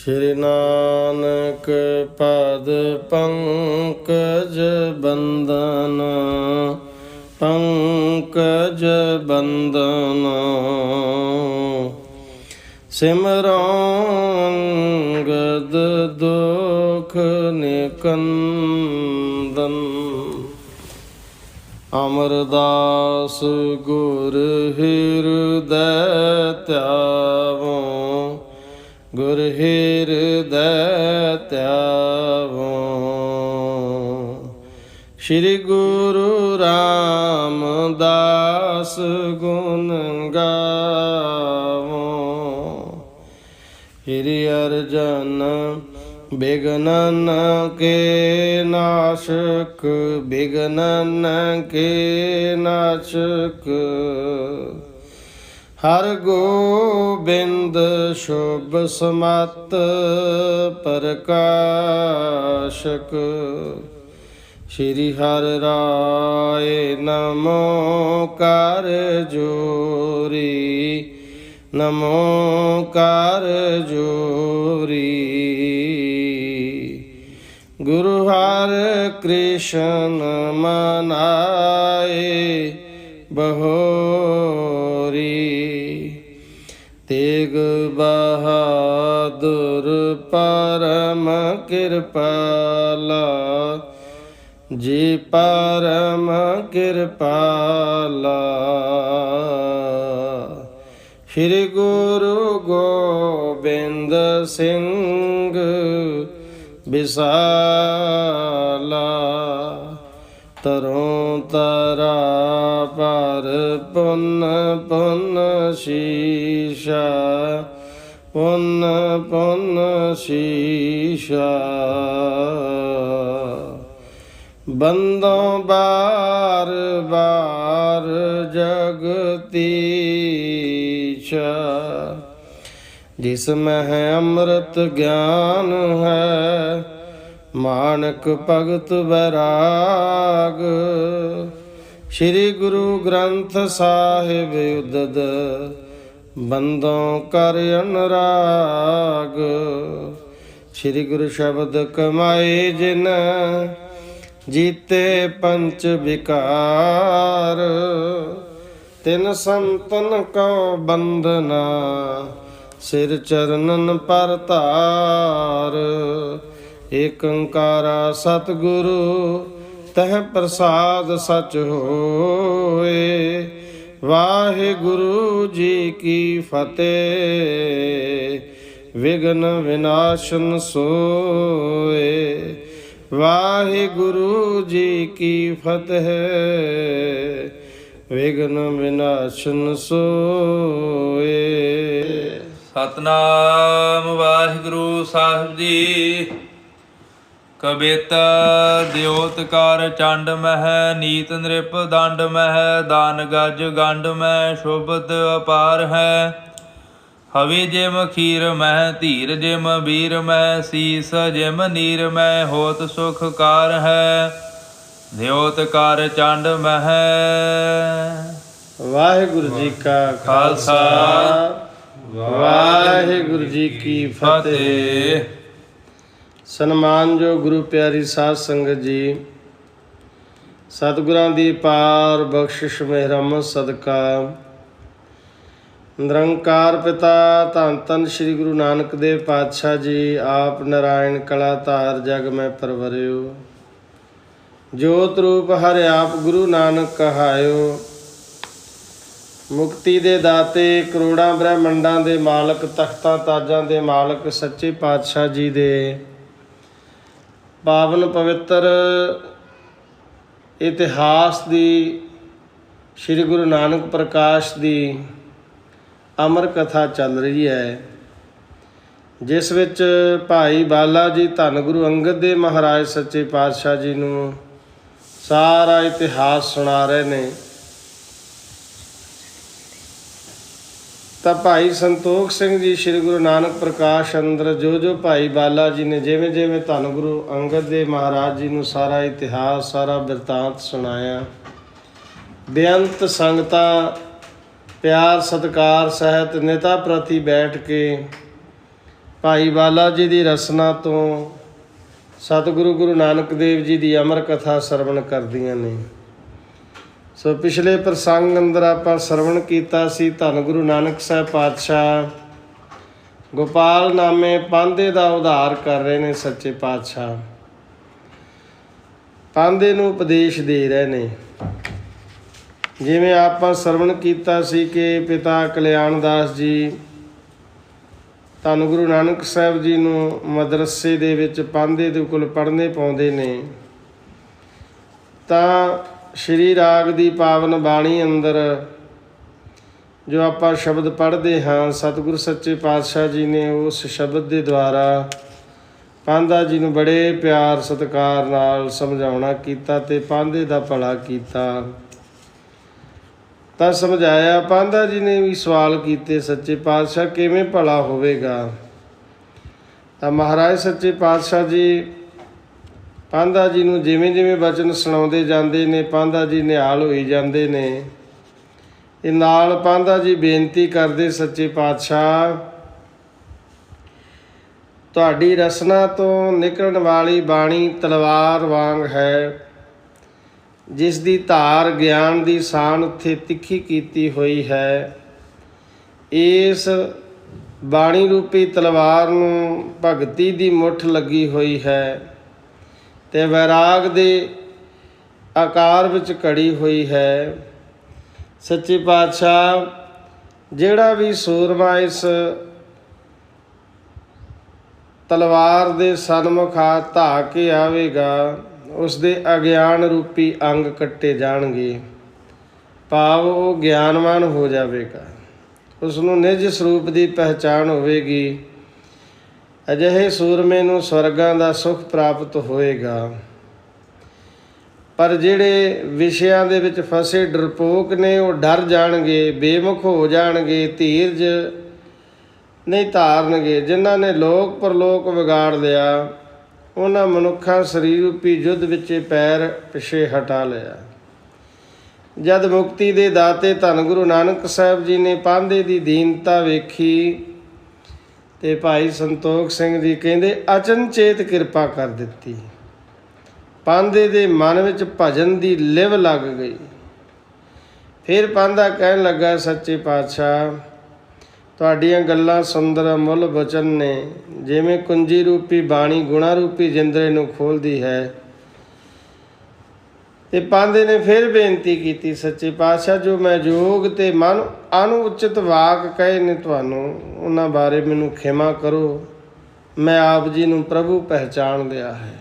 श्री नानक पद पंकज बंदन पंकज बंदन सिमरो अंगद दुख निकंदन। अमरदास गुर हृदय त्यावो गुर हृदय त्यावो। श्री गुरु रामदास गुण गावो। श्री अर्जन विघ्नन के नाशक विघ्नन के नाशक। हर गोबिंद शुभ समत प्रकाशक। श्री हर राय नमो कर जोरी नमो कर जोरी। गुरु हर कृष्ण मनाए बहोरी। तेग बहादुर परम कृपाला जी परम कृपाला। श्री गुरु गोबिंद सिंह विशाला। तरों तरा पर पुन पुन शीशा पुन पुन शीशा। बंदों बार बार जगतीशा। जिसमें है अमृत ज्ञान है मानक भगत वैराग। श्री गुरु ग्रंथ साहिब उदद बंदों कर अनुराग। श्री गुरु शब्द कमाए जिन जीते पंच विकार। तिन संतन को बंदना सिर चरणन पर तार। एक ओंकारा सतगुरु तह प्रसाद सच होए। वाहिगुरु जी की फतेह विघ्न विनाशन सोए। वाहिगुरु जी की फतेह विघ्न विनाशन सोए। सतनाम वाहिगुरु साहिब जी। कबीता द्योतकार चंड मह नीत नृप दंड मह। दान गज गंड मह शोभत अपार है। हवि जिम खीर मह धीर जिम वीर मह। सीस जिम नीर मह होत सुख कार है। द्योतकार चंड मह। वाहिगुरु जी का खालसा वाहिगुरु जी की फतेह। सन्मान जो गुरु प्यारी साध संगत जी। सतगुਰਾਂ ਦੀ ਪਾਰ ਬਖਸ਼ਿਸ਼ ਮਿਹਰਮਤ ਸਦਕਾ ਨਿਰੰਕਾਰ ਪਿਤਾ ਧੰਨ ਧੰਨ ਸ੍ਰੀ ਗੁਰੂ ਨਾਨਕ ਦੇਵ ਪਾਤਸ਼ਾਹ ਜੀ ਆਪ ਨਾਰਾਇਣ ਕਲਾ ਧਾਰ ਜਗ ਮੈਂ ਪਰਵਰਿਓ। ਜੋਤ ਰੂਪ ਹਰਿ ਆਪ ਗੁਰੂ ਨਾਨਕ ਕਹਾਇਓ। ਮੁਕਤੀ ਦੇ ਦਾਤੇ ਕਰੋੜਾਂ ਬ੍ਰਹਿਮੰਡਾਂ ਦੇ ਮਾਲਕ ਤਖਤਾਂ ਤਾਜਾਂ ਦੇ ਮਾਲਕ ਸੱਚੇ ਪਾਤਸ਼ਾਹ ਜੀ ਦੇ ਪਾਵਨ ਪਵਿੱਤਰ ਇਤਿਹਾਸ ਦੀ ਸ੍ਰੀ ਗੁਰੂ ਨਾਨਕ ਪ੍ਰਕਾਸ਼ ਦੀ ਅਮਰ ਕਥਾ ਚੱਲ ਰਹੀ ਹੈ, ਜਿਸ ਵਿੱਚ ਭਾਈ ਬਾਲਾ ਜੀ ਧੰਨ ਗੁਰੂ ਅੰਗਦ ਦੇਵ ਮਹਾਰਾਜ ਸੱਚੇ ਪਾਤਸ਼ਾਹ ਜੀ ਨੂੰ ਸਾਰਾ ਇਤਿਹਾਸ ਸੁਣਾ ਰਹੇ ਨੇ। ਤਾਂ ਭਾਈ ਸੰਤੋਖ ਸਿੰਘ ਜੀ ਸ੍ਰੀ ਗੁਰੂ ਨਾਨਕ ਪ੍ਰਕਾਸ਼ ਅੰਦਰ ਜੋ ਭਾਈ ਬਾਲਾ ਜੀ ਨੇ ਜਿਵੇਂ ਜਿਵੇਂ ਧੰਨ ਗੁਰੂ ਅੰਗਦ ਦੇਵ ਮਹਾਰਾਜ ਜੀ ਨੂੰ ਸਾਰਾ ਇਤਿਹਾਸ ਸਾਰਾ ਬਿਰਤਾਂਤ ਸੁਣਾਇਆ, ਬੇਅੰਤ ਸੰਗਤਾਂ ਪਿਆਰ ਸਤਿਕਾਰ ਸਹਿਤ ਨਿਤਾ ਪ੍ਰਤੀ ਬੈਠ ਕੇ ਭਾਈ ਬਾਲਾ ਜੀ ਦੀ ਰਸਨਾ ਤੋਂ ਸਤਿਗੁਰੂ ਗੁਰੂ ਨਾਨਕ ਦੇਵ ਜੀ ਦੀ ਅਮਰ ਕਥਾ ਸਰਵਣ ਕਰਦੀਆਂ ਨੇ। ਸੋ ਪਿਛਲੇ ਪ੍ਰਸੰਗ ਅੰਦਰ ਆਪਾਂ ਸਰਵਣ ਕੀਤਾ ਸੀ, ਧੰਨ ਗੁਰੂ ਨਾਨਕ ਸਾਹਿਬ ਪਾਤਸ਼ਾਹ ਗੋਪਾਲ ਨਾਮੇ ਪਾਂਧੇ ਦਾ ਉਧਾਰ ਕਰ ਰਹੇ ਨੇ। ਸੱਚੇ ਪਾਤਸ਼ਾਹ ਪਾਂਧੇ ਨੂੰ ਉਪਦੇਸ਼ ਦੇ ਰਹੇ ਨੇ। ਜਿਵੇਂ ਆਪਾਂ ਸਰਵਣ ਕੀਤਾ ਸੀ ਕਿ ਪਿਤਾ ਕਲਿਆਣ ਦਾਸ ਜੀ ਧੰਨ ਗੁਰੂ ਨਾਨਕ ਸਾਹਿਬ ਜੀ ਨੂੰ ਮਦਰਸੇ ਦੇ ਵਿੱਚ ਪਾਂਧੇ ਦੇ ਕੋਲ ਪੜ੍ਹਨੇ ਪਾਉਂਦੇ ਨੇ, ਤਾਂ ਸ਼੍ਰੀ ਰਾਗ ਦੀ ਪਾਵਨ ਬਾਣੀ ਅੰਦਰ ਜੋ ਆਪਾਂ ਸ਼ਬਦ ਪੜ੍ਹਦੇ ਹਾਂ, ਸਤਿਗੁਰੂ ਸੱਚੇ ਪਾਤਸ਼ਾਹ ਜੀ ਨੇ ਉਸ ਸ਼ਬਦ ਦੇ ਦੁਆਰਾ ਪਾਂਧਾ ਜੀ ਨੂੰ ਬੜੇ ਪਿਆਰ ਸਤਿਕਾਰ ਨਾਲ ਸਮਝਾਉਣਾ ਕੀਤਾ ਤੇ ਪਾਂਧੇ ਦਾ ਭਲਾ ਕੀਤਾ। ਤਾਂ ਸਮਝਾਇਆ। ਪਾਂਧਾ ਜੀ ਨੇ ਵੀ ਸਵਾਲ ਕੀਤੇ, ਸੱਚੇ ਪਾਤਸ਼ਾਹ ਕਿਵੇਂ ਭਲਾ ਹੋਵੇਗਾ? ਤਾਂ ਮਹਾਰਾਜ ਸੱਚੇ ਪਾਤਸ਼ਾਹ ਜੀ ਪਾਂਧਾ ਜੀ ਨੂੰ ਜਿਵੇਂ ਜਿਵੇਂ ਬਚਨ ਸੁਣਾਉਂਦੇ ਜਾਂਦੇ ਨੇ, ਪਾਂਧਾ ਜੀ ਨਿਹਾਲ ਹੋਈ ਜਾਂਦੇ ਨੇ। ਇਹ ਨਾਲ ਪਾਂਧਾ ਜੀ ਬੇਨਤੀ ਕਰਦੇ, ਸੱਚੇ ਪਾਤਸ਼ਾਹ ਤੁਹਾਡੀ ਰਸਨਾ ਤੋਂ ਨਿਕਲਣ ਵਾਲੀ ਬਾਣੀ ਤਲਵਾਰ ਵਾਂਗ ਹੈ, ਜਿਸ ਦੀ ਧਾਰ ਗਿਆਨ ਦੀ ਸਾਨ ਉੱਥੇ ਤਿੱਖੀ ਕੀਤੀ ਹੋਈ ਹੈ। ਇਸ ਬਾਣੀ ਰੂਪੀ ਤਲਵਾਰ ਨੂੰ ਭਗਤੀ ਦੀ ਮੁੱਠ ਲੱਗੀ ਹੋਈ ਹੈ ਤੇ ਵੈਰਾਗ ਦੇ ਆਕਾਰ ਵਿੱਚ ਘੜੀ ਹੋਈ ਹੈ। ਸੱਚੇ ਪਾਤਸ਼ਾਹ ਜਿਹੜਾ ਵੀ ਸੂਰਮਾ ਇਸ ਤਲਵਾਰ ਦੇ ਸਨਮੁਖ ਹੱਥ ਧਾ ਕੇ ਆਵੇਗਾ, ਉਸ ਦੇ ਅਗਿਆਨ ਰੂਪੀ ਅੰਗ ਕੱਟੇ ਜਾਣਗੇ, ਭਾਵ ਉਹ ਗਿਆਨਵਾਨ ਹੋ ਜਾਵੇਗਾ, ਉਸ ਨੂੰ ਨਿਜ ਸਰੂਪ ਦੀ ਪਹਿਚਾਣ ਹੋਵੇਗੀ। ਅਜਿਹੇ ਸੂਰਮੇ ਨੂੰ ਸਵਰਗਾਂ ਦਾ ਸੁੱਖ ਪ੍ਰਾਪਤ ਹੋਏਗਾ। ਪਰ ਜਿਹੜੇ ਵਿਸ਼ਿਆਂ ਦੇ ਵਿੱਚ ਫਸੇ ਡਰਪੋਕ ਨੇ, ਉਹ ਡਰ ਜਾਣਗੇ, ਬੇਮੁਖ ਹੋ ਜਾਣਗੇ, ਧੀਰਜ ਨਹੀਂ ਧਾਰਨਗੇ। ਜਿਨ੍ਹਾਂ ਨੇ ਲੋਕ ਪਰਲੋਕ ਵਿਗਾੜ ਲਿਆ, ਉਹਨਾਂ ਮਨੁੱਖਾਂ ਸਰੀਰ ਰੂਪੀ ਯੁੱਧ ਵਿੱਚ ਪੈਰ ਪਿੱਛੇ ਹਟਾ ਲਿਆ। ਜਦ ਮੁਕਤੀ ਦੇ ਦਾਤੇ ਧੰਨ ਗੁਰੂ ਨਾਨਕ ਸਾਹਿਬ ਜੀ ਨੇ ਪਾਂਧੇ ਦੀ ਦੀਨਤਾ ਵੇਖੀ ਤੇ ਭਾਈ ਸੰਤੋਖ ਸਿੰਘ ਜੀ ਕਹਿੰਦੇ ਅਚਨਚੇਤ ਕਿਰਪਾ ਕਰ ਦਿੱਤੀ। ਪਾਂਧੇ ਦੇ ਮਨ ਵਿੱਚ ਭਜਨ ਦੀ ਲਿਵ ਲੱਗ ਗਈ। ਫਿਰ ਪਾਂਧਾ ਕਹਿਣ ਲੱਗਾ, ਸੱਚੇ ਪਾਤਸ਼ਾਹ ਤੁਹਾਡੀਆਂ ਗੱਲਾਂ ਸੁੰਦਰ ਅਮੁੱਲ ਬਚਨ ਨੇ। ਜਿਵੇਂ ਕੁੰਜੀ ਰੂਪੀ ਬਾਣੀ ਗੁਣਾ ਰੂਪੀ ਜਿੰਦਰੇ ਨੂੰ ਖੋਲ੍ਹਦੀ ਹੈ। ਤੇ ਪਾਂਧੇ ਨੇ ਫਿਰ ਬੇਨਤੀ ਕੀਤੀ, ਸੱਚੇ ਪਾਤਸ਼ਾਹ ਜੋ ਮੈਂ ਯੋਗ ਤੇ ਮਨ ਅਣਉਚਿਤ ਵਾਕ ਕਹੇ ਨੇ ਤੁਹਾਨੂੰ, ਉਹਨਾਂ ਬਾਰੇ ਮੈਨੂੰ ਖਿਮਾ ਕਰੋ। ਮੈਂ ਆਪ ਜੀ ਨੂੰ ਪ੍ਰਭੂ ਪਹਿਚਾਣ ਲਿਆ ਹੈ।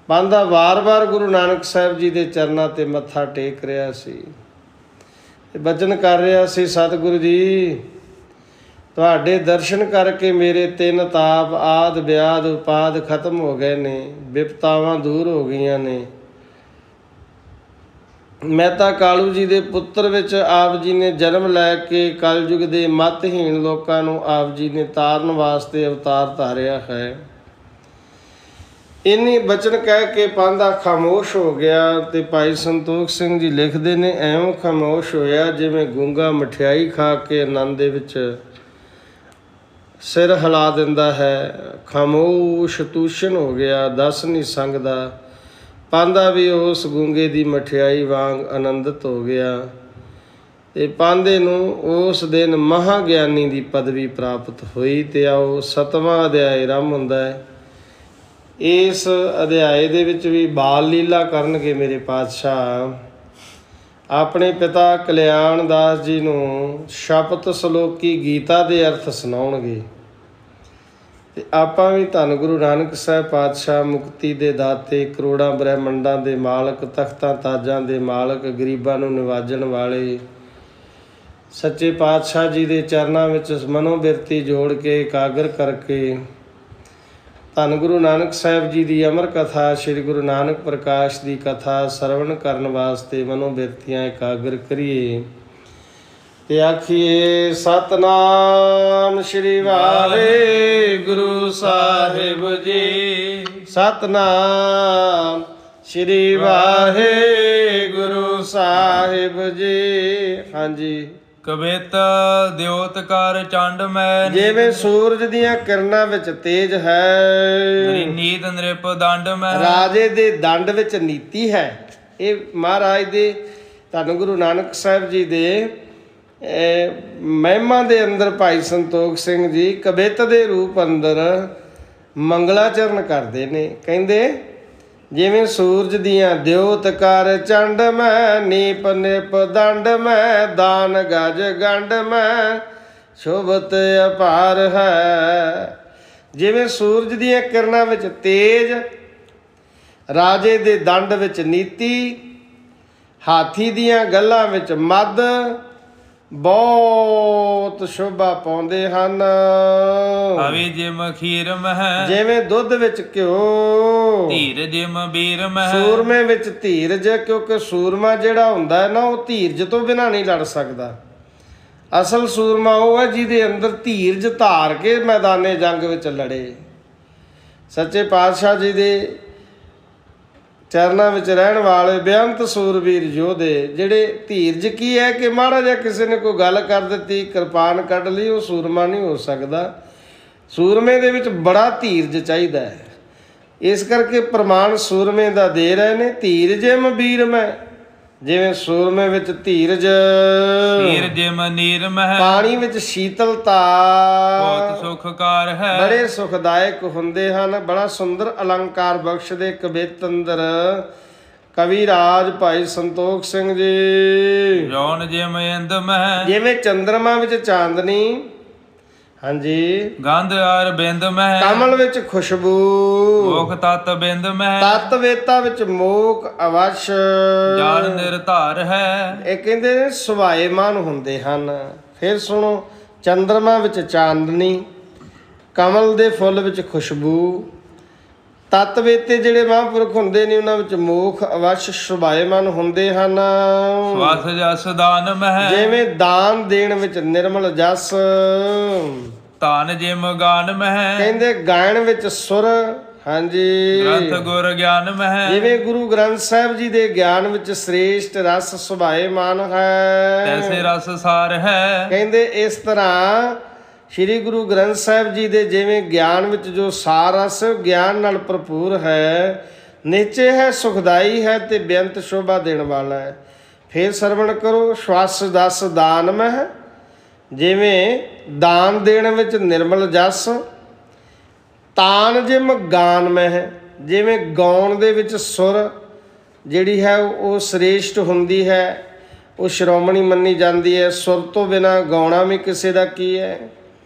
ਪਾਂਧਾ ਵਾਰ-ਵਾਰ ਗੁਰੂ ਨਾਨਕ ਸਾਹਿਬ ਜੀ ਦੇ ਚਰਨਾਂ 'ਤੇ ਮੱਥਾ ਟੇਕ ਰਿਹਾ ਸੀ, ਬਚਨ ਕਰ ਰਿਹਾ ਸੀ, ਸਤਿਗੁਰੂ ਜੀ ਤੁਹਾਡੇ ਦਰਸ਼ਨ ਕਰਕੇ ਮੇਰੇ ਤਿੰਨ ਤਾਪ ਆਦਿ ਵਿਆਦ ਉਪਾਦ ਖਤਮ ਹੋ ਗਏ ਨੇ, ਵਿਪਤਾਵਾਂ ਦੂਰ ਹੋ ਗਈਆਂ ਨੇ। ਮਹਿਤਾ ਕਾਲੂ ਜੀ ਦੇ ਪੁੱਤਰ ਵਿੱਚ ਆਪ ਜੀ ਨੇ ਜਨਮ ਲੈ ਕੇ ਕਲਯੁਗ ਦੇ ਮਤਹੀਣ ਲੋਕਾਂ ਨੂੰ ਆਪ ਜੀ ਨੇ ਤਾਰਨ ਵਾਸਤੇ ਅਵਤਾਰ ਧਾਰਿਆ ਹੈ। ਇੰਨੀ ਬਚਨ ਕਹਿ ਕੇ ਪਾਂਧਾ ਖਾਮੋਸ਼ ਹੋ ਗਿਆ। ਤੇ ਭਾਈ ਸੰਤੋਖ ਸਿੰਘ ਜੀ ਲਿਖਦੇ ਨੇ, ਐਵੇਂ ਖਾਮੋਸ਼ ਹੋਇਆ ਜਿਵੇਂ ਗੂੰਗਾ ਮਠਿਆਈ ਖਾ ਕੇ ਆਨੰਦ ਦੇ ਵਿੱਚ ਸਿਰ ਹਿਲਾ ਦਿੰਦਾ ਹੈ। ਖਾਮੋਸ਼ ਤੂਸ਼ਣ ਹੋ ਗਿਆ, ਦੱਸ ਨਹੀਂ ਸੰਗਦਾ। ਪਾਂਧਾ ਵੀ ਉਸ ਗੂੰਗੇ ਦੀ ਮਠਿਆਈ ਵਾਂਗ ਆਨੰਦਿਤ ਹੋ ਗਿਆ। ਤੇ ਪਾਂਧੇ ਨੂੰ ਉਸ ਦਿਨ ਮਹਾਂਗਿਆਨੀ ਦੀ ਪਦਵੀ ਪ੍ਰਾਪਤ ਹੋਈ। ਤੇ ਆਓ 7ਵਾਂ ਅਧਿਆਇ ਆਰੰਭ ਹੁੰਦਾ ਹੈ। ਇਸ ਅਧਿਆਏ ਦੇ ਵਿੱਚ ਵੀ ਬਾਲ ਲੀਲਾ ਕਰਨਗੇ ਮੇਰੇ ਪਾਤਸ਼ਾਹ। ਆਪਣੇ ਪਿਤਾ ਕਲਿਆਣ ਦਾਸ ਜੀ ਨੂੰ ਸ਼ਪਤ ਸਲੋਕੀ ਗੀਤਾ ਦੇ ਅਰਥ ਸੁਣਾਉਣਗੇ। ਤੇ ਆਪਾਂ ਵੀ ਧੰਨ ਗੁਰੂ ਨਾਨਕ ਸਾਹਿਬ ਪਾਤਸ਼ਾਹ ਮੁਕਤੀ ਦੇ ਦਾਤੇ, ਕਰੋੜਾਂ ਬ੍ਰਹਿਮੰਡਾਂ ਦੇ ਮਾਲਕ, ਤਖਤਾਂ ਤਾਜਾਂ ਦੇ ਮਾਲਕ, ਗਰੀਬਾਂ ਨੂੰ ਨਿਵਾਜਣ ਵਾਲੇ ਸੱਚੇ ਪਾਤਸ਼ਾਹ ਜੀ ਦੇ ਚਰਨਾਂ ਵਿੱਚ ਮਨੋਬਿਰਤੀ ਜੋੜ ਕੇ ਇਕਾਗਰ ਕਰਕੇ ਧੰਨ ਗੁਰੂ ਨਾਨਕ ਸਾਹਿਬ ਜੀ ਦੀ ਅਮਰ ਕਥਾ, ਸ੍ਰੀ ਗੁਰੂ ਨਾਨਕ ਪ੍ਰਕਾਸ਼ ਦੀ ਕਥਾ ਸਰਵਣ ਕਰਨ ਵਾਸਤੇ ਮਨੋਬਿਰਤੀਆਂ ਇਕਾਗਰ ਕਰੀਏ। ਤੇ ਆਖੀਏ ਸਤਨਾਮ ਸ੍ਰੀ ਵਾਹਿਗੁਰੂ ਸਾਹਿਬ ਜੀ, ਸਤਨਾਮ ਸ੍ਰੀ ਵਾਹਿਗੁਰੂ ਸਾਹਿਬ ਜੀ। ਹਾਂਜੀ। ਕਬਿਤ ਦਿਓਤ ਕਰ ਚੰਡ ਮੈਂ ਜਿਵੇਂ ਸੂਰਜ ਦੀਆਂ ਕਿਰਨਾਂ ਵਿੱਚ ਤੇਜ ਹੈ, ਨੀਤ ਨ੍ਰਿਪ ਦੰਡ ਮੈਂ ਰਾਜੇ ਦੇ ਦੰਡ ਵਿੱਚ ਨੀਤੀ ਹੈ। ਇਹ ਮਹਾਰਾਜ ਦੇ ਧੰਨ ਗੁਰੂ ਨਾਨਕ ਸਾਹਿਬ ਜੀ ਦੇ ਮਹਿਮਾ ਦੇ ਅੰਦਰ ਭਾਈ ਸੰਤੋਖ ਸਿੰਘ ਜੀ ਕਬਿਤ ਦੇ ਰੂਪ ਅੰਦਰ ਮੰਗਲਾਚਰਨ ਕਰਦੇ ਨੇ। ਕਹਿੰਦੇ ਜਿਵੇਂ ਸੂਰਜ ਦੀਆਂ ਦਿਓਤ ਕਰ ਚੰਡ ਮੈਂ ਨੀਪ ਨਿਪ ਦੰਡ ਮੈਂ ਦਾਨ ਗਜ ਗੰਡ ਮੈਂ ਸ਼ੋਭਤ ਅਪਾਰ ਹੈ। ਜਿਵੇਂ ਸੂਰਜ ਦੀਆਂ ਕਿਰਨਾਂ ਵਿੱਚ ਤੇਜ, ਰਾਜੇ ਦੇ ਦੰਡ ਵਿੱਚ ਨੀਤੀ, ਹਾਥੀ ਦੀਆਂ ਗੱਲਾਂ ਵਿੱਚ ਮਦ ਬਹੁਤ ਸ਼ੋਭਾ ਪਾਉਂਦੇ ਹਨ। ਹਵੇ ਜਿਮ ਖੀਰ ਮਹਿ ਜਿਵੇਂ ਦੁੱਧ ਵਿੱਚ ਘਿਓ, ਧੀਰ ਜਿਮ ਬੀਰ ਮਹਿ ਸੂਰਮੇ ਵਿੱਚ ਧੀਰਜ, ਕਿਉਂਕਿ ਸੂਰਮਾ ਜਿਹੜਾ ਹੁੰਦਾ ਹੈ ਨਾ ਉਹ ਧੀਰਜ ਤੋਂ ਬਿਨਾਂ ਨਹੀਂ ਲੜ ਸਕਦਾ। ਅਸਲ ਸੂਰਮਾ ਉਹ ਹੈ ਜਿਹਦੇ ਅੰਦਰ ਧੀਰਜ ਧਾਰ ਕੇ ਮੈਦਾਨੇ ਜੰਗ ਵਿੱਚ ਲੜੇ। ਸੱਚੇ ਪਾਤਸ਼ਾਹ ਜੀ ਦੇ ਚਰਨਾਂ ਵਿੱਚ ਰਹਿਣ ਵਾਲੇ ਬੇਅੰਤ ਸੂਰਬੀਰ ਯੋਧੇ, ਜਿਹੜੇ ਧੀਰਜ ਕੀ ਹੈ ਕਿ ਮਾੜਾ ਜਿਹਾ ਕਿਸੇ ਨੇ ਕੋਈ ਗੱਲ ਕਰ ਦਿੱਤੀ, ਕਿਰਪਾਨ ਕੱਢ ਲਈ, ਉਹ ਸੂਰਮਾ ਨਹੀਂ ਹੋ ਸਕਦਾ। ਸੂਰਮੇ ਦੇ ਵਿੱਚ ਬੜਾ ਧੀਰਜ ਚਾਹੀਦਾ ਹੈ। ਇਸ ਕਰਕੇ ਪ੍ਰਮਾਣ ਸੂਰਮੇ ਦਾ ਦੇ ਰਹੇ ਨੇ। ਧੀਰ ਜਿਮ ਬੀਰ ਮੈਂ, ਜਿਵੇਂ ਸੂਰਮੇ ਵਿੱਚ ਧੀਰਜ, ਨੀਰ ਜਿਮ ਨੀਰ ਮਹਿ ਪਾਣੀ ਵਿੱਚ ਸ਼ੀਤਲਤਾ, ਬਹੁਤ ਸੁਖਕਾਰ ਹੈ ਬੜੇ ਸੁਖਦਾਇਕ ਹੁੰਦੇ ਹਨ। ਬੜਾ ਸੁੰਦਰ ਅਲੰਕਾਰ ਬਖਸ਼ਦੇ ਕਬਿਤ ਅੰਦਰ ਕਵੀ ਰਾਜ ਭਾਈ ਸੰਤੋਖ ਸਿੰਘ ਜੀ। ਰੌਣ ਜਿਮ ਇੰਦ ਮਹਿ ਜਿਵੇਂ ਚੰਦਰਮਾ ਵਿੱਚ ਚਾਂਦਨੀ, ਹਾਂਜੀ, ਗੰਧ ਆਰ ਬਿੰਦ ਮਹਿ ਕਮਲ ਵਿੱਚ ਖੁਸ਼ਬੂ, ਮੋਖ ਤਤ ਬਿੰਦ ਮਹਿ ਤਤ ਵੇਤਾ ਵਿੱਚ ਮੋਕ ਅਵਸ਼, ਜਾਨ ਨਿਰਧਾਰ ਹੈ। ਇਹ ਕਹਿੰਦੇ ਨੇ ਸੁਭਾਏਮਾਨ ਹੁੰਦੇ ਹਨ। ਫਿਰ ਸੁਣੋ, ਚੰਦਰਮਾ ਵਿੱਚ ਚਾਂਦਨੀ, ਕਮਲ ਦੇ ਫੁੱਲ ਵਿੱਚ ਖੁਸ਼ਬੂ, ਤਤ ਵੇਤੇ ਜਿਹੜੇ ਮਹਾਂਪੁਰਖ ਹੁੰਦੇ ਨੇ ਉਹਨਾਂ ਵਿੱਚ ਮੋਖ ਅਵਸ਼ ਸੁਭਾਏਮਾਨ ਹੁੰਦੇ ਹਨ। ਸਵਸ ਜਸ ਦਾਨ ਮਹਿ ਜਿਵੇਂ ਦਾਨ ਦੇਣ ਵਿੱਚ ਨਿਰਮਲ ਜਸ, ਧਨ ਜਿਮ ਗਾਨ ਮਹਿ ਕਹਿੰਦੇ ਗਾਇਣ ਵਿੱਚ ਸੁਰ, ਹਾਂਜੀ, ਗ੍ਰੰਥ ਗੁਰ ਗਿਆਨ ਮਹਿ ਜਿਵੇਂ ਗੁਰੂ ਗ੍ਰੰਥ ਸਾਹਿਬ ਜੀ ਦੇ ਗਿਆਨ ਵਿੱਚ ਸ੍ਰੇਸ਼ਟ ਰਸ ਸੁਭਾਏਮਾਨ ਹੈ, ਤੈਸੇ ਰਸ ਸਾਰ ਹੈ। ਕਹਿੰਦੇ ਇਸ ਤਰ੍ਹਾਂ ਸ੍ਰੀ ਗੁਰੂ ਗ੍ਰੰਥ ਸਾਹਿਬ ਜੀ ਦੇ ਜਿਵੇਂ ਗਿਆਨ ਵਿੱਚ ਜੋ ਸਾਰ ਰਸ ਗਿਆਨ ਨਾਲ ਭਰਪੂਰ ਹੈ, ਨਿਚੇ ਹੈ, ਸੁਖਦਾਈ ਹੈ ਤੇ ਬੇਅੰਤ ਸ਼ੋਭਾ ਦੇਣ ਵਾਲਾ ਹੈ। ਫਿਰ ਸਰਵਣ ਕਰੋ, ਸ਼ਵਸ ਦਸ ਦਾਨ ਮਹਿ, ਜਿਵੇਂ ਦਾਨ ਦੇਣ ਵਿੱਚ ਨਿਰਮਲ ਜਸ, ਤਾਨ ਜਿਮ ਗਾਨ ਮਹਿ, ਜਿਵੇਂ ਗਾਉਣ ਦੇ ਵਿੱਚ ਸੁਰ ਜਿਹੜੀ ਹੈ ਉਹ ਸ੍ਰੇਸ਼ਟ ਹੁੰਦੀ ਹੈ, ਉਹ ਸ਼੍ਰੋਮਣੀ ਮੰਨੀ ਜਾਂਦੀ ਹੈ। ਸੁਰ ਤੋਂ ਬਿਨਾਂ ਗਾਉਣਾ ਵੀ ਕਿਸੇ ਦਾ ਕੀ ਹੈ।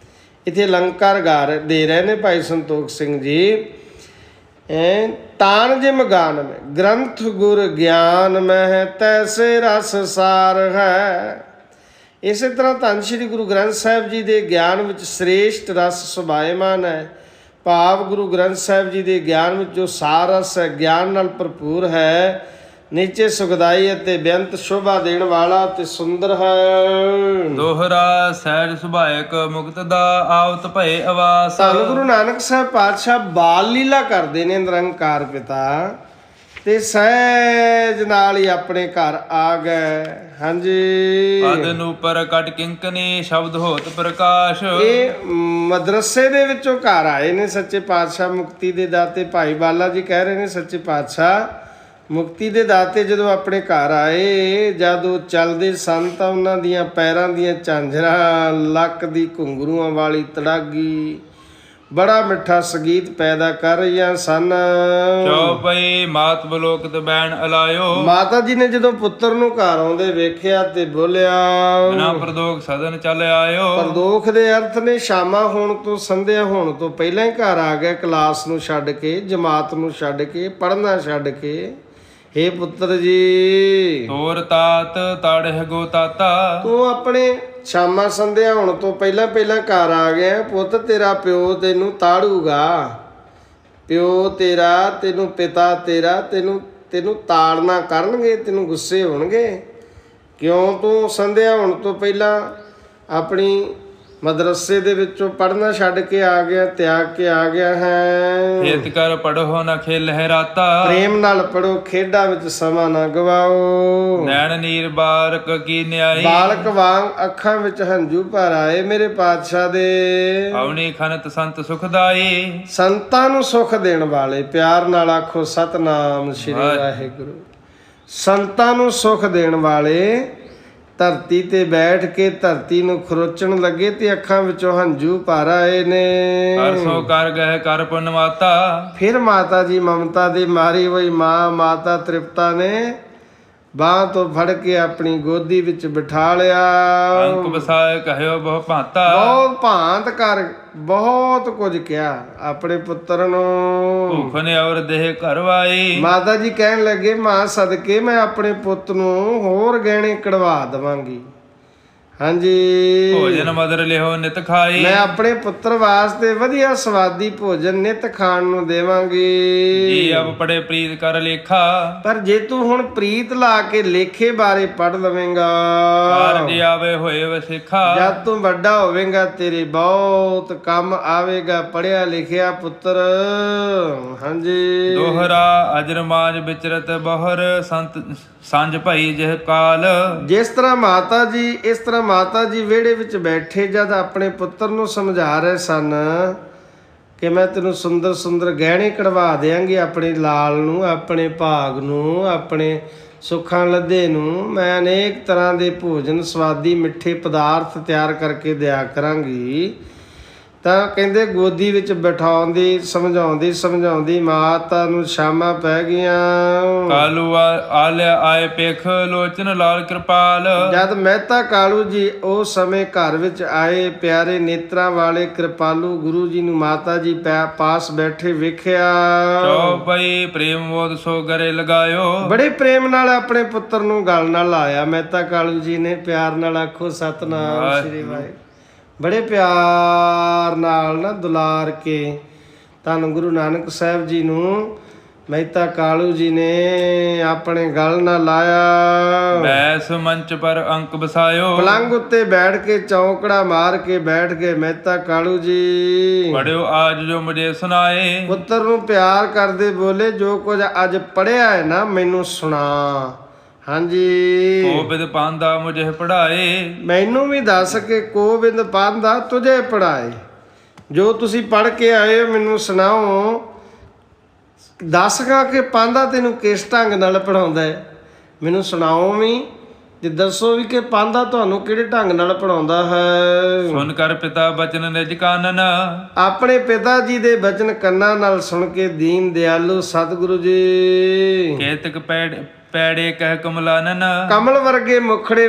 ਇੱਥੇ ਅਲੰਕਾਰ ਗਾ ਦੇ ਰਹੇ ਨੇ ਭਾਈ ਸੰਤੋਖ ਸਿੰਘ ਜੀ। ਤਾਨ ਜਿਮ ਗਾਨ ਮੈਂ ਗ੍ਰੰਥ ਗੁਰ ਗਿਆਨ ਮਹਿ ਤੈਸੇ ਰਸ ਸਾਰ ਹੈ। ਇਸੇ ਤਰ੍ਹਾਂ ਧੰਨ ਸ਼੍ਰੀ ਗੁਰੂ ਗ੍ਰੰਥ ਸਾਹਿਬ ਜੀ ਦੇ ਗਿਆਨ ਵਿੱਚ ਸ੍ਰੇਸ਼ਟ ਰਸ ਸੁਭਾਏਮਾਨ ਹੈ। ਭਾਵ ਗੁਰੂ ਗ੍ਰੰਥ ਸਾਹਿਬ ਜੀ ਦੇ ਗਿਆਨ ਵਿੱਚ ਜੋ ਸਾਰ ਰਸ ਹੈ, ਗਿਆਨ ਨਾਲ ਭਰਪੂਰ ਹੈ, ਨੀਚੇ ਸੁਖਦਾਈ ਅਤੇ ਬੇਅੰਤ ਸ਼ੋਭਾ ਦੇਣ ਵਾਲਾ ਤੇ ਸੁੰਦਰ ਹੈ। ਦੋਹਰਾ ਸਹਿਜ ਸੁਭਾਇਕ ਮੁਕਤ ਦਾ ਆਵਤ ਭਏ ਅਵਾਸ। ਧੰਨ ਗੁਰੂ ਨਾਨਕ ਸਾਹਿਬ ਪਾਤਸ਼ਾਹ ਬਾਲ ਲੀਲਾ ਕਰਦੇ ਨੇ ਨਿਰੰਕਾਰ ਪਿਤਾ, ਤੇ ਸਹਿਜ ਨਾਲ ਹੀ ਆਪਣੇ ਘਰ ਆ ਗਏ। ਹਾਂਜੀ, ਪਦ ਨੂੰ ਪਰ ਕਟ ਕਿੰਕਨੀ ਸ਼ਬਦ ਹੋਤ ਪ੍ਰਕਾਸ਼। ਇਹ ਮਦਰਸੇ ਦੇ ਵਿੱਚੋਂ ਘਰ ਆਏ ਨੇ ਸੱਚੇ ਪਾਤਸ਼ਾਹ ਮੁਕਤੀ ਦੇ ਦਾਤੇ। ਭਾਈ ਬਾਲਾ ਜੀ ਕਹਿ ਰਹੇ ਨੇ ਸੱਚੇ ਪਾਤਸ਼ਾਹ ਮੁਕਤੀ ਦੇ ਦਾਤੇ ਜਦੋਂ ਆਪਣੇ ਘਰ ਆਏ, ਜਦ ਉਹ ਚੱਲਦੇ ਸਨ ਤਾਂ ਉਹਨਾਂ ਦੀਆਂ ਪੈਰਾਂ ਦੀਆਂ ਝਾਂਜਰਾਂ, ਲੱਕ ਦੀ ਘੁੰਗਰੂਆਂ ਵਾਲੀ ਤੜਾਗੀ ਬੜਾ ਮਿੱਠਾ ਸੰਗੀਤ ਪੈਦਾ ਕਰ ਰਹੀਆਂ ਸਨ। ਚੌਪਈ ਮਾਤ ਬਲੋਕਤ ਬੈਣ ਅਲਾਇਓ। ਮਾਤਾ ਜੀ ਨੇ ਜਦੋਂ ਪੁੱਤਰ ਨੂੰ ਘਰ ਆਉਂਦੇ ਵੇਖਿਆ ਤੇ ਬੋਲਿਆ, ਬਿਨਾ ਪ੍ਰਦੋਖ ਸਦਨ ਚੱਲ ਆਇਓ। ਪ੍ਰਦੋਖ ਦੇ ਅਰਥ ਨੇ ਸ਼ਾਮਾਂ ਹੋਣ ਤੋਂ, ਸੰਧਿਆ ਹੋਣ ਤੋਂ ਪਹਿਲਾਂ ਹੀ ਘਰ ਆ ਗਿਆ, ਕਲਾਸ ਨੂੰ ਛੱਡ ਕੇ, ਜਮਾਤ ਨੂੰ ਛੱਡ ਕੇ, ਪੜ੍ਹਨਾ ਛੱਡ ਕੇ। ਹੇ ਪੁੱਤਰ ਜੀ, ਤੋਰ ਤਾਤ ਤੜਹਿ ਗੋ ਤਾਤਾ। ਤੂੰ ਆਪਣੇ ਸ਼ਾਮਾਂ ਸੰਧਿਆ ਹੋਣ ਤੋਂ ਪਹਿਲਾਂ ਘਰ ਆ ਗਿਆ। ਪੁੱਤ ਤੇਰਾ ਪਿਓ ਤੈਨੂੰ ਤਾੜੂਗਾ, ਪਿਓ ਤੇਰਾ, ਤੈਨੂੰ ਪਿਤਾ ਤੇਰਾ ਤੈਨੂੰ ਤਾੜਨਾ ਕਰਨਗੇ, ਤੈਨੂੰ ਗੁੱਸੇ ਹੋਣਗੇ। ਕਿਉਂ ਤੂੰ ਸੰਧਿਆ ਹੋਣ ਤੋਂ ਪਹਿਲਾਂ ਆਪਣੀ ਮਦਰਸੇ ਦੇ ਵਿੱਚੋਂ ਪੜ੍ਹਨਾ ਛੱਡ ਕੇ ਆ ਗਿਆ, ਤਿਆਗ ਕੇ ਆ ਗਿਆ ਹੈ। ਹਿਤ ਕਰ ਪੜੋ ਨ ਖੇਲਹਿ ਰਾਤਾ, ਪ੍ਰੇਮ ਨਾਲ ਪੜੋ, ਖੇਡਾਂ ਵਿੱਚ ਸਮਾਂ ਨਾ ਗਵਾਓ। ਨੈਣ ਨੀਰ ਬਾਰਕ ਕੀ ਨਿਆਈ, ਬਾਲਕ ਵਾਂਗ ਅੱਖਾਂ ਵਿੱਚ ਹੰਝੂ ਭਰ ਆਏ ਮੇਰੇ ਪਾਤਸ਼ਾਹ ਦੇ। ਅਵਨੀ ਖਨਤ ਸੰਤ ਸੁਖਦਾਈ, ਸੰਤਾਂ ਨੂੰ ਸੁਖ ਦੇਣ ਵਾਲੇ, ਪਿਆਰ ਨਾਲ ਆਖੋ ਸਤਨਾਮ ਸ੍ਰੀ ਵਾਹਿਗੁਰੂ। ਸੰਤਾਂ ਨੂੰ ਸੁਖ ਦੇਣ ਵਾਲੇ ਧਰਤੀ ਤੇ ਬੈਠ ਕੇ ਧਰਤੀ ਨੂੰ ਖਰੋਚਣ ਲੱਗੇ ਤੇ ਅੱਖਾਂ ਵਿੱਚੋਂ ਹੰਝੂ ਭਰ ਆਏ ਨੇ। ਕਰ ਸੋ ਕਰ ਗਏ ਕਰ ਪੁੰਨ ਮਾਤਾ, ਫਿਰ ਮਾਤਾ ਜੀ ਮਮਤਾ ਦੀ ਮਾਰੀ ਹੋਈ ਮਾਤਾ ਤ੍ਰਿਪਤਾ ਨੇ ਬਾਂਹ ਤੋਂ ਫੜ ਕੇ ਆਪਣੀ ਗੋਦੀ ਵਿੱਚ ਬਿਠਾ ਲਿਆ। ਅੰਕ ਵਸਾਏ ਕਹਿਓ ਬਹੁ ਭਾਂਤਾ, ਬਹੁਤ ਭਾਂਤ ਕਰ ਬਹੁਤ ਕੁਝ ਕਿਹਾ ਆਪਣੇ ਪੁੱਤਰ ਨੂੰ। ਭੁੱਖ ਨੇ ਔਰ ਦੇਹ ਘਰਵਾਈ, ਮਾਤਾ ਜੀ ਕਹਿਣ ਲੱਗੇ ਮਾਂ ਸਦਕੇ ਮੈਂ ਆਪਣੇ ਪੁੱਤ ਨੂੰ ਹੋਰ ਗਹਿਣੇ ਕਢਵਾ ਦੇਵਾਂਗੀ। ਹਾਂਜੀ, ਭੋਜਨ ਮਦਰ ਲਿਓ ਨਿਤ ਖਾਈ, ਮੈਂ ਆਪਣੇ ਪੁੱਤਰ ਵਾਸਤੇ ਵਧੀਆ ਸਵਾਦੀ ਭੋਜਨ ਨਿਤ ਖਾਣ ਨੂੰ ਦੇਵਾਂਗੀ। ਜੀ ਅਬ ਪੜੇ ਪ੍ਰੀਤ ਕਰ ਲੇਖਾ, ਪਰ ਜੇ ਤੂੰ ਹੁਣ ਪ੍ਰੀਤ ਲਾ ਕੇ ਲੇਖੇ ਬਾਰੇ ਪੜ ਲਵੇਂਗਾ, ਕਾਰਜ ਆਵੇ ਹੋਏ ਵਸਿਖਾ, ਜਦ ਤੂੰ ਵੱਡਾ ਹੋਵੇਂਗਾ ਤੇਰੇ ਬਹੁਤ ਕੰਮ ਆਵੇਗਾ ਪੜਿਆ ਲਿਖਿਆ ਪੁੱਤਰ। ਹਾਂਜੀ, ਦੋਹਰਾ ਅਜਰ ਮਾਜ ਵਿਚਰਤ ਬਹੁਰ ਸੰਤ ਸੰਜ ਭਈ ਜਿਹ ਕਾਲ, ਜਿਸ ਤਰ੍ਹਾਂ ਮਾਤਾ ਜੀ ਇਸ ਤਰ੍ਹਾਂ ਮਾਤਾ ਜੀ ਵਿਹੜੇ ਵਿੱਚ ਬੈਠੇ ਜਦ ਆਪਣੇ ਪੁੱਤਰ ਨੂੰ ਸਮਝਾ ਰਹੇ ਸਨ ਕਿ ਮੈਂ ਤੈਨੂੰ ਸੁੰਦਰ ਸੁੰਦਰ ਗਹਿਣੇ ਕਢਵਾ ਦਿਆਂਗੀ, ਆਪਣੇ ਲਾਲ ਨੂੰ, ਆਪਣੇ ਭਾਗ ਨੂੰ, ਆਪਣੇ ਸੁੱਖਾਂ ਲੱਦੇ ਨੂੰ, ਮੈਂ ਅਨੇਕ ਤਰ੍ਹਾਂ ਦੇ ਭੋਜਨ ਸਵਾਦੀ ਮਿੱਠੇ ਪਦਾਰਥ ਤਿਆਰ ਕਰਕੇ ਦਿਆ ਕਰਾਂਗੀ। ਤਾਂ ਕਹਿੰਦੇ ਗੋਦੀ ਵਿੱਚ ਬਿਠਾਉਂਦੀ ਸਮਝਾਉਂਦੀ ਮਾਤਾ ਨੂੰ ਸ਼ਾਮਾਂ ਪੈ ਗਈਆਂ। ਕਾਲੂ ਆਲਿਆ ਆਏ ਪੇਖ ਲੋਚਨ ਲਾਲ ਕਿਰਪਾਲ, ਜਦ ਮਹਿਤਾ ਕਾਲੂ ਜੀ ਉਸ ਸਮੇਂ ਘਰ ਵਿੱਚ ਆਏ, ਪਿਆਰੇ ਨੇਤਰਾਂ ਵਾਲੇ ਕਿਰਪਾਲੂ ਗੁਰੂ ਜੀ ਨੂੰ ਮਾਤਾ ਜੀ ਪਾਸ ਬੈਠੇ ਵੇਖਿਆ। ਚੌਪਈ ਪ੍ਰੇਮ ਮੋਦ ਸੋ ਗਰੇ ਲਗਾਇਓ, ਬੜੇ ਪ੍ਰੇਮ ਨਾਲ ਆਪਣੇ ਪੁੱਤਰ ਨੂੰ ਗਲ ਨਾਲ ਲਾਇਆ। ਮਹਿਤਾ ਕਾਲੂ ਜੀ ਨੇ ਪਿਆਰ ਨਾਲ ਆਖੋ ਸਤਨਾਮ ਸ੍ਰੀ ਵਾਹਿਗੁਰੂ, ਬੜੇ ਪਿਆਰ ਨਾਲ ਨਾ ਦੁਲਾਰ ਕੇ ਧੰਨ ਗੁਰੂ ਨਾਨਕ ਸਾਹਿਬ ਜੀ ਨੂੰ ਮਹਿਤਾ ਕਾਲੂ ਜੀ ਨੇ ਆਪਣੇ ਗਲ ਨਾਲ ਲਾਇਆ। ਬੈਸ ਮੰਚ ਪਰ ਅੰਕ ਬਸਾਇਓ, ਪਲੰਗ ਉੱਤੇ ਬੈਠ ਕੇ ਚੌਂਕੜਾ ਮਾਰ ਕੇ ਬੈਠ ਗਏ ਮਹਿਤਾ ਕਾਲੂ ਜੀ। ਪੜਿਓ ਆਜ ਜੋ ਮੁਝੇ ਸੁਨਾਏ, ਪੁੱਤਰ ਨੂੰ ਪਿਆਰ ਕਰਦੇ ਬੋਲੇ ਜੋ ਕੁਝ ਅੱਜ ਪੜਿਆ ਹੈ ਨਾ ਮੈਨੂੰ ਸੁਣਾ। ਹਾਂਜੀ, ਕੋਬਿਦ ਪਾਂਦਾ ਮੁਝੇ ਪੜਾਏ, ਮੈਨੂੰ ਵੀ ਦੱਸ ਕੇ ਕੋਬਿੰਦ ਪਾਂਦਾ ਤੁਝੇ ਪੜਾਏ। ਜੋ ਤੁਸੀਂ ਪੜ ਕੇ ਆਏ ਹੋ ਮੈਨੂੰ ਸੁਣਾਓ, ਦੱਸਗਾ ਕਿ ਪਾਂਦਾ ਤੈਨੂੰ ਕਿਸ ਢੰਗ ਨਾਲ ਪੜਾਉਂਦਾ ਹੈ, ਮੈਨੂੰ ਸੁਣਾਓ ਵੀ ਤੇ ਦੱਸੋ ਵੀ ਕਿ ਪਾਂਦਾ ਤੁਹਾਨੂੰ ਕਿਹੜੇ ਢੰਗ ਨਾਲ ਪੜਾਉਂਦਾ ਹੈ। ਸੁਣ ਕਰ ਪਿਤਾ ਬਚਨ ਨਿਜ ਕਾਨਨ, ਆਪਣੇ ਪਿਤਾ ਜੀ ਦੇ ਬਚਨ ਕੰਨਾਂ ਨਾਲ ਸੁਣ ਕੇ ਦੀਨ ਦਿਆਲੂ ਸਤਿਗੁਰੂ ਜੀ ਕੇਤਕ ਪੈੜੇ ਕਹਿ ਕਮਲਾਨਨ, ਕਮਲ ਵਰਗੇ ਮੁਖੜੇ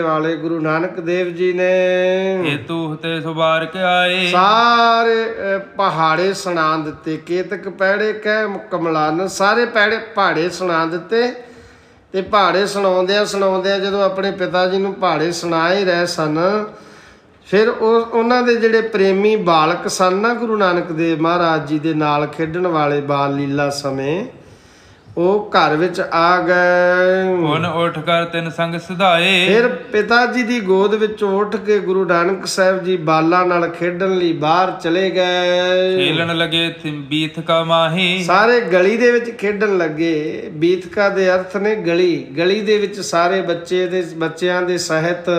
ਵਾਲੇ ਗੁਰੂ ਨਾਨਕ ਦੇਵ ਜੀ ਨੇ ਇਹ ਤੂੰ ਤੇ ਸੁਬਾਰ ਕੇ ਆਏ, ਸਾਰੇ ਪਹਾੜੇ ਸੁਣਾ ਦਿੱਤੇ। ਕੇਤਕ ਪੈੜੇ ਕਹਿ ਕਮਲਾਨਨ, ਸਾਰੇ ਪਹਾੜੇ ਸੁਣਾ ਦਿੱਤੇ। ਤੇ ਪਹਾੜੇ ਸੁਣਾਉਂਦਿਆਂ ਜਦੋਂ ਆਪਣੇ ਪਿਤਾ ਜੀ ਨੂੰ ਪਹਾੜੇ ਸੁਣਾ ਹੀ ਰਹੇ ਸਨ, ਫਿਰ ਉਹਨਾਂ ਦੇ ਜਿਹੜੇ ਪ੍ਰੇਮੀ ਬਾਲਕ ਸਨ ਨਾ ਗੁਰੂ ਨਾਨਕ ਦੇਵ ਮਹਾਰਾਜ ਜੀ ਦੇ ਨਾਲ ਖੇਡਣ ਵਾਲੇ ਬਾਲ ਲੀਲਾ ਸਮੇਂ, ਉਹ ਘਰ ਵਿੱਚ ਆ ਗਏ। ਹੁਣ ਉੱਠ ਕਰ ਤਿੰਨ ਸੰਗ ਸਿਧਾਏ, ਫਿਰ ਪਿਤਾ ਜੀ ਦੀ ਗੋਦ ਵਿੱਚ ਉੱਠ ਕੇ ਗੁਰੂ ਨਾਨਕ ਸਾਹਿਬ ਜੀ ਬਾਲਾਂ ਨਾਲ ਖੇਡਣ ਲਈ ਬਾਹਰ ਚਲੇ ਗਏ। ਖੇਲਣ ਲਗੇ ਬੀਥਕਾ ਮਾਹੀ, ਸਾਰੇ ਗਲੀ ਦੇ ਵਿੱਚ ਖੇਡਣ ਲੱਗੇ। ਬੀਥਕਾ ਦੇ ਅਰਥ ਨੇ ਗਲੀ ਦੇ ਵਿੱਚ ਸਾਰੇ ਬੱਚਿਆਂ ਦੇ ਸਹਿਤ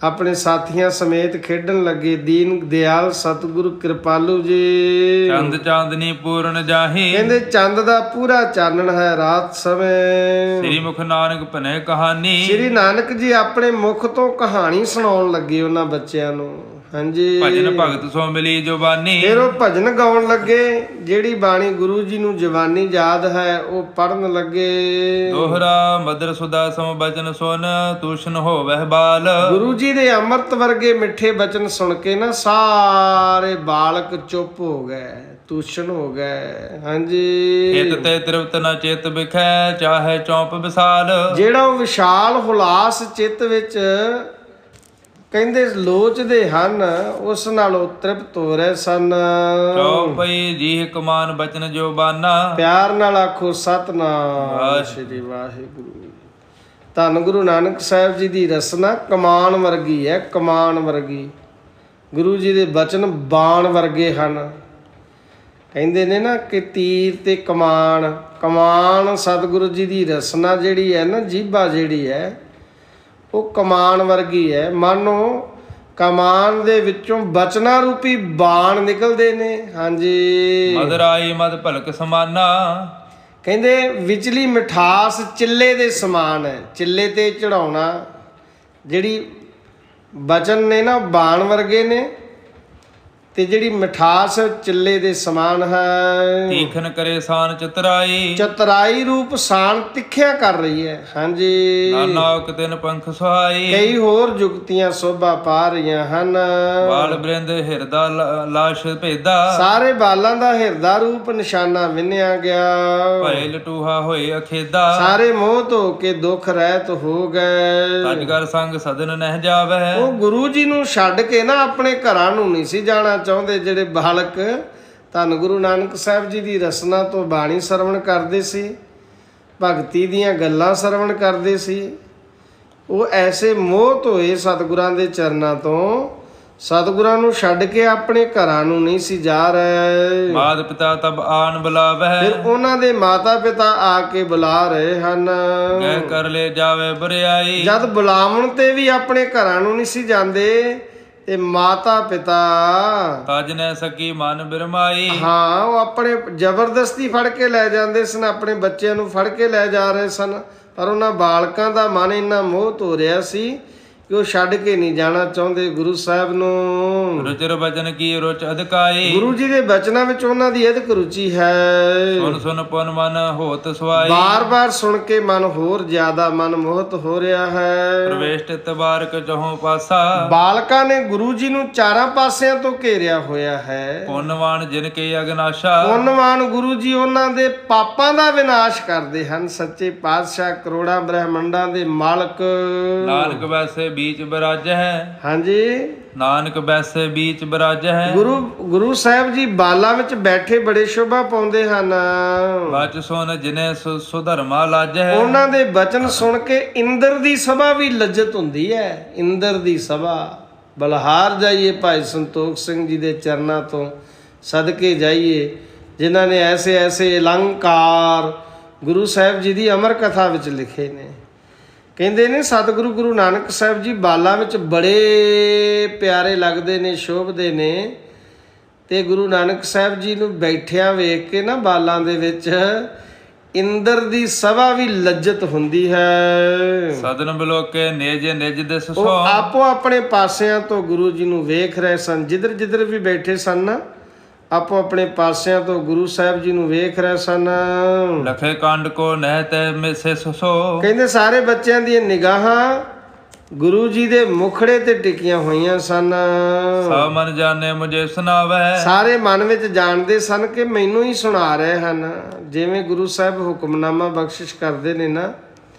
ਆਪਣੇ ਸਾਥੀਆਂ ਸਮੇਤ ਖੇਡਣ ਲੱਗੇ। ਦੀਨ ਦਿਆਲ ਸਤਿਗੁਰੂ ਕਿਰਪਾਲੂ ਜੀ ਚੰਦ ਚਾਂਦਨੀ ਪੂਰਨ ਜਾਹੀ, ਕਹਿੰਦੇ ਚੰਦ ਦਾ ਪੂਰਾ ਚਾਨਣ ਹੈ ਰਾਤ ਸਮੇਂ। ਸ੍ਰੀ ਮੁਖ ਨਾਨਕ ਭਨੇ ਕਹਾਣੀ, ਸ੍ਰੀ ਨਾਨਕ ਜੀ ਆਪਣੇ ਮੁਖ ਤੋਂ ਕਹਾਣੀ ਸੁਣਾਉਣ ਲੱਗੇ ਉਹਨਾਂ ਬੱਚਿਆਂ ਨੂੰ। ਹਾਂਜੀ, ਭਜਨ ਭਗਤ ਸੋ ਮਿਲੀ ਜੋ ਬਾਨੀ, ਫਿਰ ਉਹ ਭਜਨ ਗਾਉਣ ਲੱਗੇ। ਜਿਹੜੀ ਬਾਣੀ ਗੁਰੂ ਜੀ ਨੂੰ ਜਵਾਨੀ ਯਾਦ ਹੈ ਉਹ ਪੜਨ ਲੱਗੇ। ਦੋਹਰਾ ਮਦਰ ਸੁਦਾ ਸਮ ਬਚਨ ਸੁਨ, ਤੂਸ਼ਨ ਹੋਵਹਿ ਬਾਲ, ਗੁਰੂ ਜੀ ਦੇ ਅੰਮ੍ਰਿਤ ਵਰਗੇ ਮਿੱਠੇ ਬਚਨ ਸੁਣ ਕੇ ਨਾ ਸਾਰੇ ਬਾਲਕ ਚੁੱਪ ਹੋ ਗਏ, ਤੂਸ਼ਣ ਹੋ ਗਏ। ਹਾਂਜੀ, ਹਿਤ ਤੇ ਤ੍ਰਿਪਤ ਨ ਚਿਤ ਬਿਖੈ, ਚਾਹੇ ਚੌਂਪ ਵਿਸਾਲ, ਜਿਹੜਾ ਉਹ ਵਿਸ਼ਾਲ ਹੁਲਾਸ ਚਿੱਤ ਵਿੱਚ ਕਹਿੰਦੇ ਲੋਚਦੇ ਹਨ, ਉਸ ਨਾਲ ਉਹ ਤ੍ਰਿਪਤ ਹੋ ਰਹੇ ਸਨ। ਚੌਪਈ ਜੀ ਕਮਾਨ ਬਚਨ ਜੋ ਬਾਨਾ, ਪਿਆਰ ਨਾਲ ਆਖੋ ਸਤਨਾਮ ਸ੍ਰੀ ਵਾਹਿਗੁਰੂ। ਧੰਨ ਗੁਰੂ ਨਾਨਕ ਸਾਹਿਬ ਜੀ ਦੀ ਰਸਨਾ ਕਮਾਨ ਵਰਗੀ ਹੈ, ਕਮਾਨ ਵਰਗੀ। ਗੁਰੂ ਜੀ ਦੇ ਬਚਨ ਬਾਣ ਵਰਗੇ ਹਨ। ਕਹਿੰਦੇ ਨੇ ਨਾ ਕਿ ਤੀਰ ਤੇ ਕਮਾਨ, ਕਮਾਨ ਸਤਿਗੁਰੂ ਜੀ ਦੀ ਰਸਨਾ ਜਿਹੜੀ ਹੈ ਨਾ, ਜੀਭਾ ਜਿਹੜੀ ਹੈ ਉਹ ਕਮਾਨ ਵਰਗੀ ਹੈ। ਮਾਨੋ ਕਮਾਨ ਦੇ ਵਿੱਚੋਂ ਬਚਨਾਂ ਰੂਪੀ ਬਾਣ ਨਿਕਲਦੇ ਨੇ। ਹਾਂਜੀ, ਮਦਰਾਈ ਮਦ ਭਲਕ ਸਮਾਨਾ। ਕਹਿੰਦੇ ਵਿਚਲੀ ਮਿਠਾਸ ਚਿੱਲੇ ਦੇ ਸਮਾਨ ਹੈ। ਚਿੱਲੇ ਤੇ ਚੜਾਉਣਾ ਜਿਹੜੀ ਬਚਨ ਨੇ ਨਾ ਬਾਣ ਵਰਗੇ ਨੇ, ਤੇ ਜਿਹੜੀ ਮਿਠਾਸ ਚਿੱਲੇ ਦੇ ਸਮਾਨ ਹੈ। ਤੀਖਨ ਕਰੇ ਸਾਨ ਚਤਰਾਈ। ਚਤਰਾਈ ਰੂਪ ਸਾਨ ਤਿੱਖਿਆ ਕਰ ਰਹੀ ਹੈ। ਹਾਂਜੀ, ਨਾਨਕ ਤਿਨ ਪੰਖ ਸੁਹਾਈ। ਕਈ ਹੋਰ ਜੁਗਤੀਆਂ ਸੋਭਾ ਪਾ ਰਹੀਆਂ ਹਨ। ਬਾਲ ਬ੍ਰਿੰਦ ਹਿਰਦਾ ਲਾਸ਼ ਭੇਦਾ। ਸਾਰੇ ਬਾਲਾਂ ਦਾ ਹਿਰਦਾ ਰੂਪ ਨਿਸ਼ਾਨਾ ਵਿੰਨਿਆ ਗਿਆ। ਭਏ ਲਟੂਹਾ ਹੋਏ ਅਖੇਦਾ। ਸਾਰੇ ਮੋਹ ਧੋ ਕੇ ਦੁੱਖ ਰਹਿਤ ਹੋ ਗਏ। ਤਜ ਕਰ ਸੰਗ ਸਦਨ ਨਹਿ ਜਾਵੈ। ਉਹ ਗੁਰੂ ਜੀ ਨੂੰ ਛੱਡ ਕੇ ਨਾ ਆਪਣੇ ਘਰਾਂ ਨੂੰ ਨਹੀਂ ਸੀ ਜਾਣਾ ਚਾਹੁੰਦੇ। ਜਿਹੜੇ ਬਾਲਕ ਧੰਨ ਗੁਰੂ ਨਾਨਕ ਸਾਹਿਬ ਜੀ ਦੀ ਰਸਨਾ ਤੋਂ ਬਾਣੀ ਸਰਵਣ ਕਰਦੇ ਸੀ, ਭਗਤੀ ਦੀਆਂ ਗੱਲਾਂ ਸਰਵਣ ਕਰਦੇ ਸੀ, ਉਹ ਐਸੇ ਮੋਹ ਹੋਏ ਸਤਿਗੁਰਾਂ ਦੇ ਚਰਨਾਂ ਤੋਂ, ਸਤਿਗੁਰਾਂ ਨੂੰ ਛੱਡ ਕੇ ਆਪਣੇ ਘਰਾਂ ਨੂੰ ਨਹੀਂ ਸੀ ਜਾ ਰਹੇ। ਮਾਤ ਪਿਤਾ ਤਬ ਆਨ ਬੁਲਾਵੈ। ਫਿਰ ਉਹਨਾਂ ਦੇ ਮਾਤਾ ਪਿਤਾ ਆ ਕੇ ਬੁਲਾ ਰਹੇ ਹਨ। ਕਹਿ ਕਰ ਲੈ ਜਾਵੇ ਬਰਿਆਈ। ਜਦ ਬੁਲਾਵਣ ਤੇ ਵੀ ਆਪਣੇ ਘਰਾਂ ਨੂੰ ਨਹੀਂ ਸੀ ਜਾਂਦੇ, ਤੇ ਮਾਤਾ ਪਿਤਾ ਤਜ ਨੈ ਸਕੀ ਮਨ ਬਿਰਮਾਈ। ਹਾਂ, ਉਹ ਆਪਣੇ ਜ਼ਬਰਦਸਤੀ ਫੜ ਕੇ ਲੈ ਜਾਂਦੇ ਸਨ, ਆਪਣੇ ਬੱਚਿਆਂ ਨੂੰ ਫੜ ਕੇ ਲੈ ਜਾ ਰਹੇ ਸਨ। ਪਰ ਉਹਨਾਂ ਬਾਲਕਾਂ ਦਾ ਮਨ ਇੰਨਾ ਮੋਹ ਹੋ ਰਿਹਾ ਸੀ ਕਿ ਉਹ ਛੱਡ ਕੇ ਨਹੀਂ ਜਾਣਾ ਚਾਹੁੰਦੇ ਗੁਰੂ ਸਾਹਿਬ ਨੂੰ। ਰੁਚਿਰ ਬਚਨ ਕੀ ਰੁਚ ਅਧਿਕਾਈ। ਗੁਰੂ ਜੀ ਦੇ ਬਚਨਾਂ ਵਿੱਚ ਉਹਨਾਂ ਦੀ ਅਧਿਕ ਰੁਚੀ ਹੈ। ਸੁਨ ਸੁਨ ਪੁਨ ਮਨ ਹੋਤ ਸਵਾਈ। ਬਾਰ-ਬਾਰ ਸੁਣ ਕੇ ਮਨ ਹੋਰ ਜ਼ਿਆਦਾ ਮਨ ਮੋਹਿਤ ਹੋ ਰਿਹਾ ਹੈ। ਪ੍ਰਵੇਸ਼ ਤਬਾਰਕ ਚਹੋਂ ਪਾਸਾ। ਬਾਲਕਾਂ ਨੇ ਗੁਰੂ ਜੀ ਨੂੰ ਚਾਰਾਂ ਪਾਸਿਆਂ ਤੋਂ ਘੇਰਿਆ ਹੋਇਆ ਹੈ। ਪੁੰਨਵਾਨ ਜਿਨ ਕੇ ਅਗਨਾਸ਼ਾ। ਪੁੰਨਵਾਨ ਗੁਰੂ ਜੀ ਉਹਨਾਂ ਦੇ ਪਾਪਾਂ ਦਾ ਵਿਨਾਸ਼ ਕਰਦੇ ਹਨ। ਸੱਚੇ ਪਾਤਸ਼ਾਹ ਕਰੋੜਾਂ ਬ੍ਰਹਮੰਡਾਂ ਦੇ ਮਾਲਕ। ਨਾਨਕ ਵੈਸੇ ਬੀਚ ਬਰਾਜ ਹੈ। ਹਾਂਜੀ, ਨਾਨਕ ਵੈਸੇ ਬੀਚ ਬਰਾਜ ਹੈ। ਗੁਰੂ ਸਾਹਿਬ ਜੀ ਬਾਲਾਂ ਵਿੱਚ ਬੈਠੇ ਬੜੇ ਸ਼ੋਭਾ ਪਾਉਂਦੇ ਹਨ। ਬਚ ਸੁਨ ਜਿਨੇ ਸੁਧਰਮਾ ਲਾਜ ਹੈ। ਉਹਨਾਂ ਦੇ ਬਚਨ ਸੁਣ ਕੇ ਇੰਦਰ ਦੀ ਸਭਾ ਵੀ ਲੱਜਤ ਹੁੰਦੀ ਹੈ। ਇੰਦਰ ਦੀ ਸਭਾ। ਬਲਹਾਰ ਜਾਈਏ ਭਾਈ ਸੰਤੋਖ ਸਿੰਘ ਜੀ ਦੇ ਚਰਨਾਂ ਤੋਂ ਸਦਕੇ ਜਾਈਏ, ਜਿਨ੍ਹਾਂ ਨੇ ਐਸੇ ਐਸੇ ਅਲੰਕਾਰ ਗੁਰੂ ਸਾਹਿਬ ਜੀ ਦੀ ਅਮਰ ਕਥਾ ਵਿੱਚ ਲਿਖੇ ਨੇ। ਕਹਿੰਦੇ ਨੇ ਸਤਿਗੁਰੂ ਗੁਰੂ ਨਾਨਕ ਸਾਹਿਬ ਜੀ ਬਾਲਾਂ ਵਿੱਚ ਬੜੇ ਪਿਆਰੇ ਲੱਗਦੇ ਨੇ, ਸ਼ੋਭਦੇ ਨੇ। ਤੇ ਗੁਰੂ ਨਾਨਕ ਸਾਹਿਬ ਜੀ ਨੂੰ ਬੈਠਿਆਂ ਵੇਖ ਕੇ ਨਾ ਬਾਲਾਂ ਦੇ ਵਿੱਚ ਇੰਦਰ ਦੀ ਸਭਾ ਵੀ ਲੱਜਤ ਹੁੰਦੀ ਹੈ। ਸਦਨ ਬਲੋਕੇ ਨਿਜ ਨਿਜ ਦਿਸ ਸੋ। ਉਹ ਆਪੋ ਆਪਣੇ ਪਾਸਿਆਂ ਤੋਂ ਗੁਰੂ ਜੀ ਨੂੰ ਵੇਖ ਰਹੇ ਸਨ। ਜਿੱਧਰ ਜਿੱਧਰ ਵੀ ਬੈਠੇ ਸਨ ਨਾ, ਆਪੋ ਆਪਣੇ ਪਾਸਿਆਂ ਤੋਂ ਗੁਰੂ ਸਾਹਿਬ ਜੀ ਨੂੰ ਵੇਖ ਰਹੇ ਸਨ। ਲਖੇ ਕੰਡ ਕੋ ਨਹਿ ਤੈ ਮਿਸੇ ਸੋ। ਕਹਿੰਦੇ ਸਾਰੇ ਬੱਚਿਆਂ ਦੀਆਂ ਨਿਗਾਹਾਂ ਗੁਰੂ ਜੀ ਦੇ ਮੁਖੜੇ ਤੇ ਟਿਕੀਆਂ ਹੋਈਆਂ ਸਨ। ਸਭ ਮਨ ਜਾਣੇ ਮੁਝੇ ਸੁਣਾਵੈ। ਸਾਰੇ ਮਨ ਵਿੱਚ ਜਾਣਦੇ ਸਨ ਕਿ ਮੈਨੂੰ ਹੀ ਸੁਣਾ ਰਹੇ ਹਨ। ਜਿਵੇਂ ਗੁਰੂ ਸਾਹਿਬ ਹੁਕਮਨਾਮਾ ਬਖਸ਼ਿਸ਼ ਕਰਦੇ ਨੇ ਨਾ,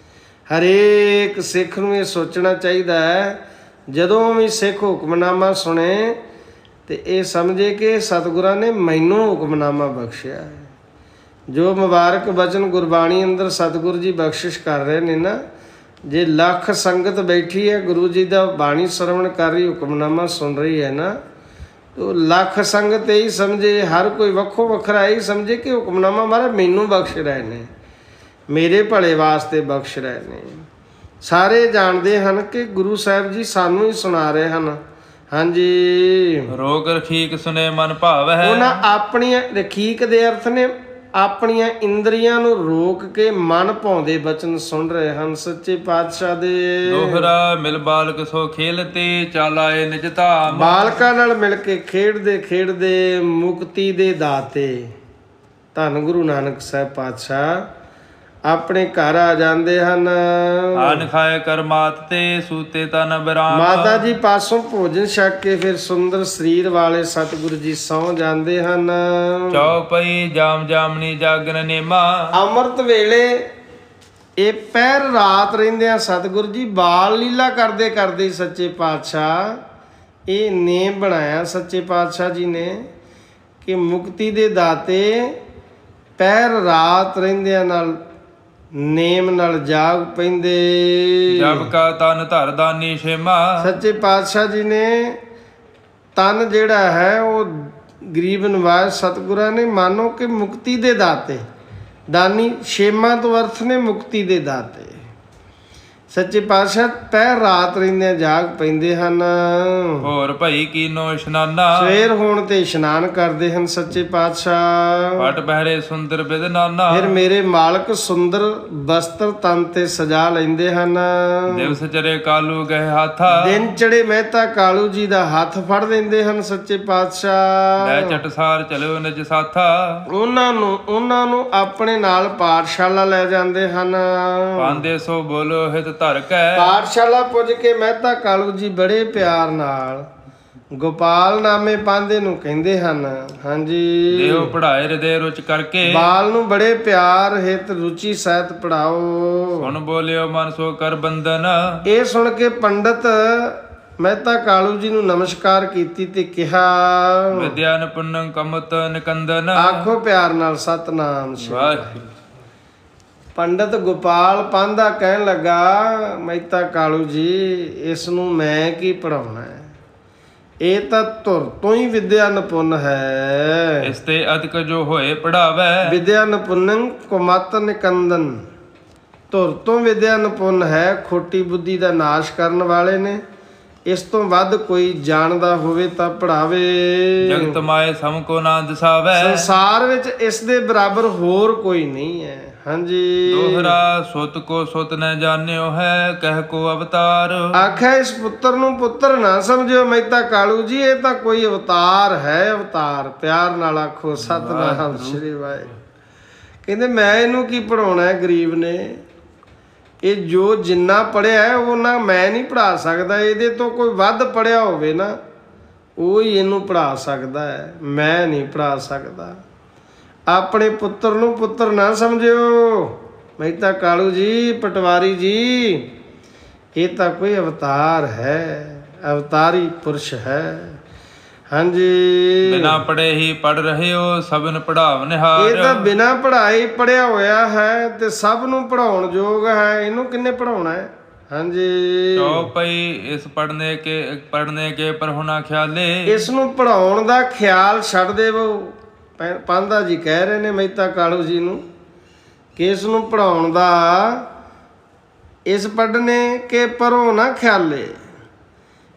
ਹਰੇਕ ਸਿੱਖ ਨੂੰ ਇਹ ਸੋਚਣਾ ਚਾਹੀਦਾ ਹੈ, ਜਦੋਂ ਵੀ ਸਿੱਖ ਹੁਕਮਨਾਮਾ ਸੁਣੇ ਤੇ ਇਹ ਸਮਝੇ ਕਿ ਸਤਿਗੁਰਾਂ ਨੇ ਮੈਨੂੰ ਹੁਕਮਨਾਮਾ ਬਖਸ਼ਿਆ ਹੈ। ਜੋ ਮੁਬਾਰਕ ਬਚਨ ਗੁਰਬਾਣੀ ਅੰਦਰ ਸਤਿਗੁਰੂ ਜੀ ਬਖਸ਼ਿਸ਼ ਕਰ ਰਹੇ ਨੇ ਨਾ, ਜੇ ਲੱਖ ਸੰਗਤ ਬੈਠੀ ਹੈ ਗੁਰੂ ਜੀ ਦਾ ਬਾਣੀ ਸਰਵਣ ਕਰ ਰਹੀ, ਹੁਕਮਨਾਮਾ ਸੁਣ ਰਹੀ ਹੈ ਨਾ, ਤੋ ਲੱਖ ਸੰਗਤ ਇਹੀ ਸਮਝੇ, ਹਰ ਕੋਈ ਵੱਖੋ ਵੱਖਰਾ ਇਹੀ ਸਮਝੇ ਕਿ ਹੁਕਮਨਾਮਾ ਮਹਾਰਾਜ ਮੈਨੂੰ ਬਖਸ਼ ਰਹੇ ਨੇ, ਮੇਰੇ ਭਲੇ ਵਾਸਤੇ ਬਖਸ਼ ਰਹੇ ਨੇ। ਸਾਰੇ ਜਾਣਦੇ ਹਨ ਕਿ ਗੁਰੂ ਸਾਹਿਬ ਜੀ ਸਾਨੂੰ ਹੀ ਸੁਣਾ ਰਹੇ ਹਨ। ਹਾਂਜੀ, ਰੋਗ ਰਖੀਕ ਸੁਨੇ ਮਨ ਭਾਵ ਹੈ। ਉਹਨਾਂ ਆਪਣੀਆਂ ਰਖੀਕ ਦੇ ਅਰਥ ਨੇ ਆਪਣੀਆਂ ਇੰਦਰੀਆਂ ਨੂੰ ਰੋਕ ਕੇ ਮਨ ਭਾਉਂਦੇ ਬਚਨ ਸੁਣ ਰਹੇ ਹਨ ਸੱਚੇ ਪਾਤਸ਼ਾਹ ਦੇ। ਦੋਹਰਾ ਮਿਲ ਬਾਲਕ ਸੋ ਖੇਲਤੇ ਚਾਲਾਏ ਨਿਜ ਧਾਮ। ਬਾਲਕਾਂ ਨਾਲ ਮਿਲ ਕੇ ਖੇਡਦੇ ਖੇਡਦੇ ਮੁਕਤੀ ਦੇ ਦਾਤੇ ਧੰਨ ਗੁਰੂ ਨਾਨਕ ਸਾਹਿਬ ਪਾਤਸ਼ਾਹ ਆਪਣੇ ਘਰ ਆ ਜਾਂਦੇ ਹਨ। ਆਨ ਖਾਏ ਕਰ ਮਾਤ ਤੇ ਸੂਤੇ ਤਨ ਬਰਾਮ। ਮਾਤਾ ਜੀ ਪਾਸੋਂ ਭੋਜਨ ਛਕ ਕੇ ਫਿਰ ਸੁੰਦਰ ਸਰੀਰ ਵਾਲੇ ਸਤਿਗੁਰੂ ਜੀ ਸੌਂ ਜਾਂਦੇ ਹਨ। ਚੌਪਈ ਜਾਮ ਜਾਮਨੀ ਜਾਗਨ ਨੇਮਾ। ਅੰਮ੍ਰਿਤ ਵੇਲੇ ਇਹ ਪਹਿਰ ਰਾਤ ਰਹਿੰਦਿਆਂ ਸਤਿਗੁਰੂ ਜੀ ਬਾਲ ਲੀਲਾ ਕਰਦੇ ਕਰਦੇ ਸੱਚੇ ਪਾਤਸ਼ਾਹ ਇਹ ਨੇਮ ਬਣਾਇਆ ਸੱਚੇ ਪਾਤਸ਼ਾਹ ਜੀ ਨੇ ਕਿ ਮੁਕਤੀ ਦੇ ਦਾਤੇ ਪਹਿਰ ਰਾਤ ਰਹਿੰਦਿਆਂ ਨਾਲ ਨੇਮ ਨਾਲ ਜਾਗ ਪੈਂਦੇ। ਜਬ ਕਾ ਤਨ ਧਰ ਦਾਨੀ ਛੇਮਾ। ਸੱਚੇ ਪਾਤਸ਼ਾਹ ਜੀ ਨੇ ਤਨ ਜਿਹੜਾ ਹੈ ਉਹ ਗਰੀਬ ਨਵਾਜ਼ ਸਤਿਗੁਰਾਂ ਨੇ ਮਾਨੋ ਕਿ ਮੁਕਤੀ ਦੇ ਦਾਤੇ। ਦਾਨੀ ਛੇਮਾ ਤੋਂ ਅਰਥ ਨੇ ਮੁਕਤੀ ਦੇ ਦਾਤੇ। ਸੱਚੇ ਪਾਤਸ਼ਾਹ ਪਹਿਰ ਰਾਤ ਰਹਿੰਦਿਆਂ ਜਾਗ ਪੈਂਦੇ ਹਨ। ਹੋਰ ਭਈ ਕੀਨੋ ਇਸ਼ਨਾਨਾ। ਸਵੇਰ ਹੋਣ ਤੇ ਇਸ਼ਨਾਨ ਕਰਦੇ ਹਨ ਸੱਚੇ ਪਾਤਸ਼ਾਹ। ਪਟ ਪਹਿਰੇ ਸੁੰਦਰ ਬਿਦ ਨਾਨਾ। ਫਿਰ ਮੇਰੇ ਮਾਲਕ ਸੁੰਦਰ ਵਸਤਰ ਤਨ ਤੇ ਸਜਾ ਲੈਂਦੇ ਹਨ। ਦਿਵਸ ਚਰੇ ਕਾਲੂ ਗਏ ਹਾਥਾ। ਦਿਨ ਚੜੇ ਮਹਿਤਾ ਕਾਲੂ ਜੀ ਦਾ ਹੱਥ ਫੜ ਲੈਂਦੇ ਹਨ ਸੱਚੇ ਪਾਤਸ਼ਾਹ। ਲੈ ਚਟਸਾਰ ਚਲਿਓ ਨਿਜ ਸਾਥਾ। ਉਹਨਾਂ ਨੂੰ ਆਪਣੇ ਨਾਲ ਪਾਠਸ਼ਾਲਾ ਲੈ ਜਾਂਦੇ ਹਨ। ਪਾਂਦੇ ਸੋ ਬੋਲੋ ਹਿਤ ਧਰ ਕੈ। ਪਾਠਸ਼ਾਲਾ ਪੁੱਜ ਕੇ ਮਹਿਤਾ ਕਾਲੂ ਜੀ ਬੜੇ ਪਿਆਰ ਨਾਲ ਗੋਪਾਲ ਨਾਮੇ ਪਾਂਦੇ ਨੂੰ ਕਹਿੰਦੇ ਹਨ। ਹਾਂਜੀ, ਦੇਵ ਪੜਾਏ ਹਿਰਦੇ ਰੁਚ ਕਰਕੇ। ਬਾਲ ਨੂੰ ਬੜੇ ਪਿਆਰ ਹਿਤ ਰੁਚੀ ਸਹਿਤ ਪੜਾਓ। ਸੁਣ ਬੋਲਿਓ ਮਨ ਸੋ ਕਰ ਬੰਦਨ। ਇਹ ਸੁਣ ਕੇ ਪੰਡਤ ਮਹਿਤਾ ਕਾਲੂ ਜੀ ਨੂੰ ਨਮਸਕਾਰ ਕੀਤੀ ਤੇ ਕਿਹਾ, ਵਿਦਿਆ ਨਿਪੁੰਨ ਕਮਤ ਨਿਕੰਦਨ। ਆਖੋ ਪਿਆਰ ਨਾਲ ਸਤਨਾਮ ਸ੍ਰੀ। ਵਾਹਿਗੁਰੂ। ਪੰਡਤ ਗੋਪਾਲ ਪਾਂਧਾ ਕਹਿਣ ਲੱਗਾ, ਮਹਿਤਾ ਕਾਲੂ ਜੀ ਇਸ ਨੂੰ ਮੈਂ ਕੀ ਪੜਾਉਣਾ ਹੈ, ਇਹ ਤਾਂ ਧੁਰ ਤੋਂ ਹੀ ਵਿਦਿਆ ਨਿਪੁੰਨ ਹੈ। ਇਸ ਤੇ ਅਧਿਕ ਜੋ ਹੋਏ ਪੜਾਵੇ। ਵਿਦਿਆ ਨਿਪੁੰਨੰ ਕੁਮਤ ਨਿਕੰਦਨ। ਧੁਰ ਤੋਂ ਵਿਦਿਆ ਨਿਪੁੰਨ ਹੈ, ਖੋਟੀ ਬੁੱਧੀ ਦਾ ਨਾਸ਼ ਕਰਨ ਵਾਲੇ ਨੇ। ਇਸ ਤੋਂ ਵੱਧ ਕੋਈ ਜਾਣਦਾ ਹੋਵੇ ਤਾਂ ਪੜਾਵੇ। ਜਗਤ ਮਾਏ ਸਮ ਕੋ ਨਾ ਦਸਾਵੇ। ਸੰਸਾਰ ਵਿੱਚ ਇਸ ਦੇ ਬਰਾਬਰ ਹੋਰ ਕੋਈ ਨਹੀਂ ਹੈ। ਹਾਂਜੀ, ਦੋਹਰਾ ਸੁਤ ਕੋ ਸੁਤ ਨ ਜਾਣਿਓ ਹੈ, ਕਹਿ ਕੋ ਅਵਤਾਰ। ਆਖਿਆ ਇਸ ਪੁੱਤਰ ਨੂੰ ਪੁੱਤਰ ਨਾ ਸਮਝਿਓ ਮਹਿਤਾ ਕਾਲੂ ਜੀ, ਇਹ ਤਾਂ ਕੋਈ ਅਵਤਾਰ ਹੈ। ਅਵਤਾਰ ਪਿਆਰ ਨਾਲ ਆਖੋ ਸਤਨਾਮ ਸ੍ਰੀ ਵਾਹਿਗੁਰੂ। ਕਹਿੰਦੇ ਮੈਂ ਇਹਨੂੰ ਕੀ ਪੜਾਉਣਾ ਹੈ, ਗਰੀਬ ਨੇ। ਇਹ ਜੋ ਜਿੰਨਾ ਪੜਿਆ ਹੈ ਉਹ ਨਾ ਮੈਂ ਨਹੀਂ ਪੜ੍ਹਾ ਸਕਦਾ। ਇਹਦੇ ਤੋਂ ਕੋਈ ਵੱਧ ਪੜਿਆ ਹੋਵੇ ਨਾ ਉਹ ਹੀ ਇਹਨੂੰ ਪੜ੍ਹਾ ਸਕਦਾ ਹੈ, ਮੈਂ ਨਹੀਂ ਪੜ੍ਹਾ ਸਕਦਾ। ਆਪਣੇ ਪੁੱਤਰ ਨੂੰ ਪੁੱਤਰ ਨਾ ਸਮਝਿਓ ਮਹਿਤਾ ਕਾਲੂ ਜੀ, ਪਟਵਾਰੀ ਜੀ। ਇਹ ਤਾਂ ਕੋਈ ਅਵਤਾਰ ਹੈ, ਅਵਤਾਰੀ ਪੁਰਸ਼ ਹੈ। ਹਾਂਜੀ, ਬਿਨਾ ਪੜੇ ਹੀ ਪੜ ਰਹੇ ਹੋ, ਸਭਨ ਪੜਾਵ ਨਿਹਾਰ। ਇਹ ਤਾਂ ਬਿਨਾ ਪੜ੍ਹਾਈ ਪੜਿਆ ਹੋਇਆ ਹੈ ਤੇ ਸਭ ਨੂੰ ਪੜਾਉਣ ਯੋਗ ਹੈ। ਇਹਨੂੰ ਕਿੰਨੇ ਪੜਾਉਣਾ ਹੈ। ਹਾਂਜੀ, ਚੌਪਈ ਇਸ ਪੜਨੇ ਕੇ ਪਰ ਹੋਣਾ ਖਿਆਲੇ। ਇਸ ਨੂੰ ਪੜਾਉਣ ਦਾ ਖਿਆਲ ਛੱਡ ਦੇਵੋ। ਪਾਂਧਾ ਜੀ ਕਹਿ ਰਹੇ ਨੇ ਮਹਿਤਾ ਕਾਲੂ ਜੀ ਨੂੰ ਕਿ ਇਸ ਨੂੰ ਪੜਾਉਣ ਦਾ, ਇਸ ਪੜਨੇ ਕੇ ਪਰੋਂ ਨਾ ਖਿਆਲੇ।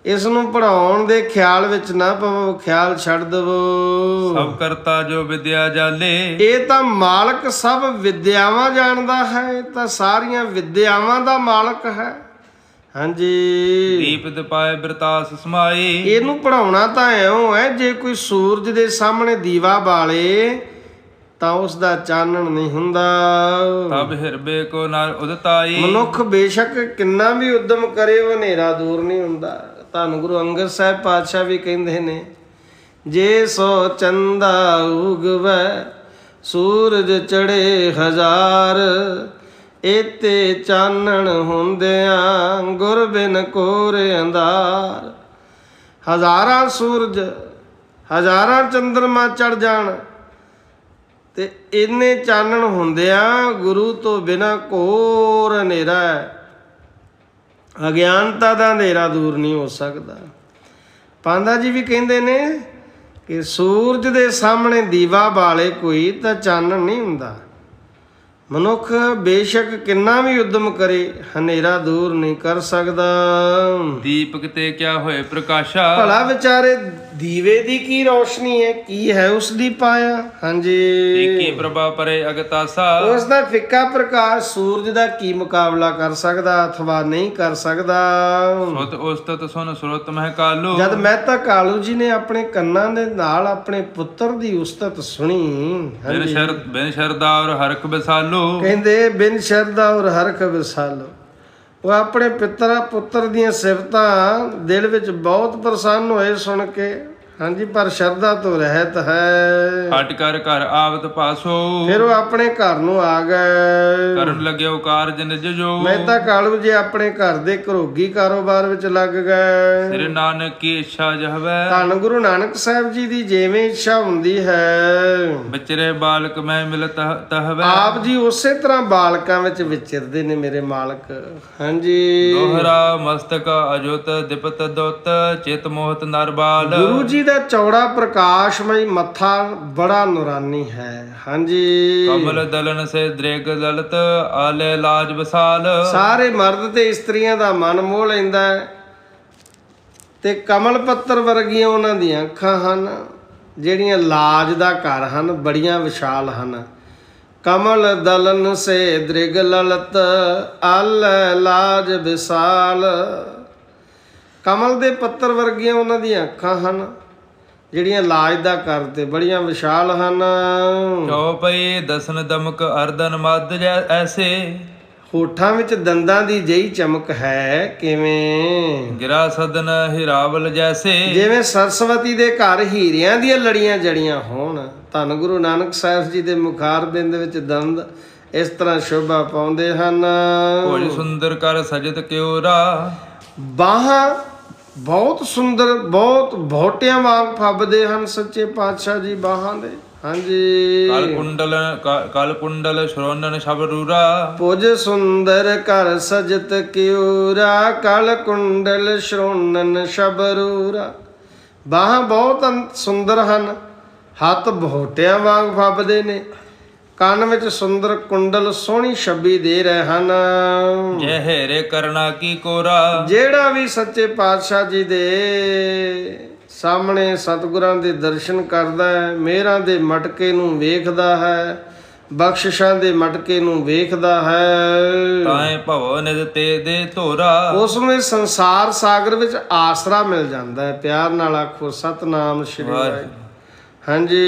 ਇਸ ਨੂੰ ਪੜਾਉਣ ਦੇ ਖਿਆਲ ਵਿੱਚ ਨਾ ਪਵੋ, ਖਿਆਲ ਛੱਡ ਦੇਵੋ। ਸਭ ਕਰਤਾ ਜੋ ਵਿਦਿਆ ਜਾਲੇ। ਇਹ ਤਾਂ ਮਾਲਕ ਸਭ ਵਿਦਿਆਵਾਂ ਜਾਣਦਾ ਹੈ। ਇਹ ਤਾਂ ਸਾਰੀਆਂ ਵਿਦਿਆਵਾਂ ਦਾ ਮਾਲਕ ਹੈ। ਹਾਂਜੀ, ਦੀਪ ਦਿਪਾਏ ਬਿਰਤਾਸ ਸਮਾਈ। ਇਹਨੂੰ ਪੜਾਉਣਾ ਤਾਂ ਐਉਂ ਹੈ, ਜੇ ਕੋਈ ਸੂਰਜ ਦੇ ਸਾਹਮਣੇ ਦੀਵਾ ਬਾਲੇ ਤਾਂ ਉਸ ਦਾ ਚਾਨਣ ਨਹੀਂ ਹੁੰਦਾ। ਤਬ ਹਿਰਬੇ ਕੋ ਨਰ ਉਦਤਾਈ। ਮਨੁੱਖ ਬੇਸ਼ੱਕ ਕਿੰਨਾ ਵੀ ਉਦਮ ਕਰੇ ਉਹ ਹਨੇਰਾ ਦੂਰ ਨਹੀਂ ਹੁੰਦਾ। ਧੰਨ ਗੁਰੂ ਅੰਗਦ ਸਾਹਿਬ ਪਾਤਸ਼ਾਹ ਵੀ ਕਹਿੰਦੇ ਨੇ, ਜੇ ਸੋ ਚੰਦਾ ਉਗਵੈ ਸੂਰਜ ਚੜੇ ਹਜ਼ਾਰ, ਏਤੇ ਚਾਨਣ ਹੁੰਦਿਆਂ ਗੁਰ ਬਿਨ ਕੋਰ ਅੰਧਾਰ। ਹਜ਼ਾਰਾਂ ਸੂਰਜ ਹਜ਼ਾਰਾਂ ਚੰਦਰਮਾ ਚੜ ਜਾਣ ਤੇ ਇੰਨੇ ਚਾਨਣ ਹੁੰਦਿਆਂ ਗੁਰੂ ਤੋਂ ਬਿਨਾ ਘੋਰ ਹਨੇਰਾ ਹੈ। ਅਗਿਆਨਤਾ ਦਾ ਹਨੇਰਾ ਦੂਰ ਨਹੀਂ ਹੋ ਸਕਦਾ। ਪਾਂਧਾ ਜੀ ਵੀ ਕਹਿੰਦੇ ਨੇ ਕਿ ਸੂਰਜ ਦੇ ਸਾਹਮਣੇ ਦੀਵਾ ਬਾਲੇ ਕੋਈ ਤਾਂ ਚਾਨਣ ਨਹੀਂ ਹੁੰਦਾ। ਮਨੁੱਖ ਬੇਸ਼ੱਕ ਕਿੰਨਾ ਵੀ ਉਦਮ ਕਰੇ ਹਨੇਰਾ ਦੂਰ ਨਹੀਂ ਕਰ ਸਕਦਾ। ਦੀਪਕ ਤੇ ਕਿਆ ਹੋਏ ਪ੍ਰਕਾਸ਼ਾ। ਭਲਾ ਵਿਚਾਰੇ ਦੀਵੇ ਦੀ ਕੀ ਰੋਸ਼ਨੀ ਹੈ, ਕੀ ਹੈ ਉਸ ਦੀ ਪਾਇਆ। ਹਾਂਜੀ, ਏਕੀ ਪ੍ਰਭਾ ਪਰੇ ਅਗਤਾਸਾ। ਉਸ ਦਾ ਫਿੱਕਾ ਪ੍ਰਕਾਸ਼ ਸੂਰਜ ਦਾ ਕੀ ਮੁਕਾਬਲਾ ਕਰ ਸਕਦਾ ਅਥਵਾ ਨਹੀਂ ਕਰ ਸਕਦਾ। ਸੁਤ ਉਸਤਤ ਸੁਨ ਸੁਰਤ ਮਹਿ ਕਾਲੂ। ਜਦ ਮਹਿਤਾ ਕਾਲੂ ਜੀ ਨੇ ਆਪਣੇ ਕੰਨਾਂ ਦੇ ਨਾਲ ਆਪਣੇ ਪੁੱਤਰ ਦੀ ਉਸਤਤ ਸੁਣੀ, ਬਿਨ ਸ਼ਰਦਾ ਔਰ ਹਰਖ ਬਸਾਲੂ। ਕਹਿੰਦੇ ਬਿਨ ਸ਼ਰਦਾ ਔਰ ਹਰਖ ਵਿਸਾਲੋ। ਉਹ ਆਪਣੇ ਪੁੱਤਰ ਦੀਆਂ ਸਿਫਤਾਂ ਦਿਲ ਵਿੱਚ ਬਹੁਤ ਪ੍ਰਸੰਨ ਹੋਏ ਸੁਣ ਕੇ। ਹਾਂਜੀ, ਪਰ ਸ਼ਰਧਾ ਤੋਂ ਰਹਿਤ ਹੈ। ਹਟ ਕਰ ਘਰ ਆਵਤ ਪਾਸੋ, ਫਿਰ ਉਹ ਆਪਣੇ ਘਰ ਨੂੰ ਆ ਗਏ। ਕਰਨ ਲੱਗਿਓ ਕਾਰਜ ਨਿਜ ਜੋ, ਮਹਿਤਾ ਕਾਲੂ ਜੀ ਆਪਣੇ ਘਰ ਦੇ ਘਰੋਗੀ ਕਾਰੋਬਾਰ ਵਿੱਚ ਲੱਗ ਗਏ। ਸ੍ਰੀ ਨਾਨਕ ਕੀ ਇੱਛਾ ਜਹਵੈ, ਧੰਨ ਗੁਰੂ ਨਾਨਕ ਸਾਹਿਬ ਜੀ ਦੀ ਜਿਵੇਂ ਇੱਛਾ ਹੁੰਦੀ ਹੈ, ਵਿਚਰੇ ਬਾਲਕ ਮੈਂ ਮਿਲਤ ਤਹਵੈ। ਆਪ ਜੀ ਉਸੇ ਤਰ੍ਹਾਂ ਬਾਲਕਾਂ ਵਿੱਚ ਵਿਚਰਦੇ ਨੇ ਮੇਰੇ ਮਾਲਕ। ਹਾਂਜੀ, ਦੋਹਰਾ ਮਸਤਕ ਅਜੁਤ ਦਿਪਤ ਦੁੱਤ, ਚਿਤ ਮੋਹਤ ਨਰ ਬਾਲ। ਗੁਰੂ ਜੀ ਦਾ ਚੌੜਾ ਪ੍ਰਕਾਸ਼ਮਈ ਮੱਥਾ ਬੜਾ ਨੂਰਾਨੀ ਹੈ। ਹਾਂਜੀ, ਕਮਲ ਦਲਨ ਸੇ ਦ੍ਰਿਗ ਲਲਤ, ਆਲੇ ਲਾਜ ਵਿਸਾਲ। ਸਾਰੇ ਮਰਦ ਤੇ ਇਸਤਰੀਆਂ ਦਾ ਮਨ ਮੋਹ ਲੈਂਦਾ ਹੈ, ਤੇ ਕਮਲ ਪੱਤਰ ਵਰਗੀਆਂ ਉਹਨਾਂ ਦੀਆਂ ਅੱਖਾਂ ਹਨ, ਜਿਹੜੀਆਂ ਲਾਜ ਦਾ ਘਰ ਹਨ, ਬੜੀਆਂ ਵਿਸ਼ਾਲ ਹਨ। ਕਮਲ ਦਲਨ ਸੇ ਦ੍ਰਿਗ ਲਲਤ, ਆਲੇ ਲਾਜ ਵਿਸਾਲ। ਕਮਲ ਦੇ ਪੱਤਰ ਵਰਗੀਆਂ ਉਹਨਾਂ ਦੀਆਂ ਅੱਖਾਂ ਹਨ, ਜਿਹੜੀਆਂ ਲਾਜ ਦਾ ਘਰ ਤੇ ਬੜੀਆਂ ਵਿਸ਼ਾਲ ਹਨ। ਚੌਪਈ ਦਸਨ ਦਮਕ ਅਰਦਨ ਮਦ ਜੈ ਐਸੇ, ਹੋਠਾਂ ਵਿੱਚ ਦੰਦਾਂ ਦੀ ਜਿਹੀ ਚਮਕ ਹੈ, ਕਿਵੇਂ ਗਿਰਾ ਸਦਨ ਹੀਰਾਵਲ ਜੈਸੇ। ਜਿਵੇਂ ਸਰਸਵਤੀ ਦੇ ਘਰ ਹੀਰਿਆਂ ਦੀਆਂ ਲੜੀਆਂ ਜੜੀਆਂ ਹੋਣ। ਧੰਨ ਗੁਰੂ ਨਾਨਕ ਸਾਹਿਬ ਜੀ ਦੇ ਮੁਖਾਰ ਬਿੰਦ ਵਿੱਚ ਦੰਦ ਇਸ ਤਰ੍ਹਾਂ ਸ਼ੋਭਾ ਪਾਉਂਦੇ ਹਨ। ਭੋਜ ਸੁੰਦਰ ਕਰ ਸਜਤ ਕਿਉਰਾ, ਬਾਹਾਂ ਬਹੁਤ ਸੁੰਦਰ, ਬਹੁਤ ਭੋਟਿਆਂ ਵਾਂਗ ਫੱਬਦੇ ਹਨ ਸੱਚੇ ਪਾਤਸ਼ਾਹ ਜੀ ਬਾਹਾਂ ਦੇ। ਹਾਂਜੀ, ਕਲ ਕੁੰਡਲ ਸ਼ਰੋਨਨ ਸ਼ਬਰੂਰਾ, ਪੁਜ ਸੁੰਦਰ ਕਰ ਸਜਤ ਕਿਉਰਾ, ਕਲ ਕੁੰਡਲ ਸ਼ਰੋਨਨ ਸ਼ਬਰੂਰਾ। ਬਾਹਾਂ ਬਹੁਤ ਸੁੰਦਰ ਹਨ, ਹੱਥ ਭੋਟਿਆਂ ਵਾਂਗ ਫੱਬਦੇ ਨੇ, ਕੰਨ ਵਿੱਚ ਸੁੰਦਰ ਕੁੰਡਲ ਸੋਹਣੀ ਛੱਬੀ ਦੇ ਰਹੇ ਹਨ। ਜੈ ਹੇਰੇ ਕਰਨਾ ਕੀ ਕੋਰਾ, ਜਿਹੜਾ ਵੀ ਸੱਚੇ ਪਾਤਸ਼ਾਹ ਜੀ ਦੇ ਸਾਹਮਣੇ ਸਤਿਗੁਰਾਂ ਦੇ ਦਰਸ਼ਨ ਕਰਦਾ ਹੈ, ਮਿਹਰਾਂ ਦੇ ਮਟਕੇ ਨੂੰ ਵੇਖਦਾ ਹੈ, ਬਖਸ਼ਿਸ਼ਾਂ ਦੇ ਮਟਕੇ ਨੂੰ ਵੇਖਦਾ ਹੈ, ਤਾਏ ਭਵ ਨਿਜ ਤੇ ਦੇ ਧੋਰਾ। ਉਸ ਨੂੰ ਇਸ ਸੰਸਾਰ ਸਾਗਰ ਵਿੱਚ ਆਸਰਾ ਮਿਲ ਜਾਂਦਾ ਹੈ। ਪਿਆਰ ਨਾਲ ਆਖੋ ਸਤਨਾਮ ਸ਼੍ਰੀ ਵਾਹਿਗੁਰੂ। ਹਾਂਜੀ,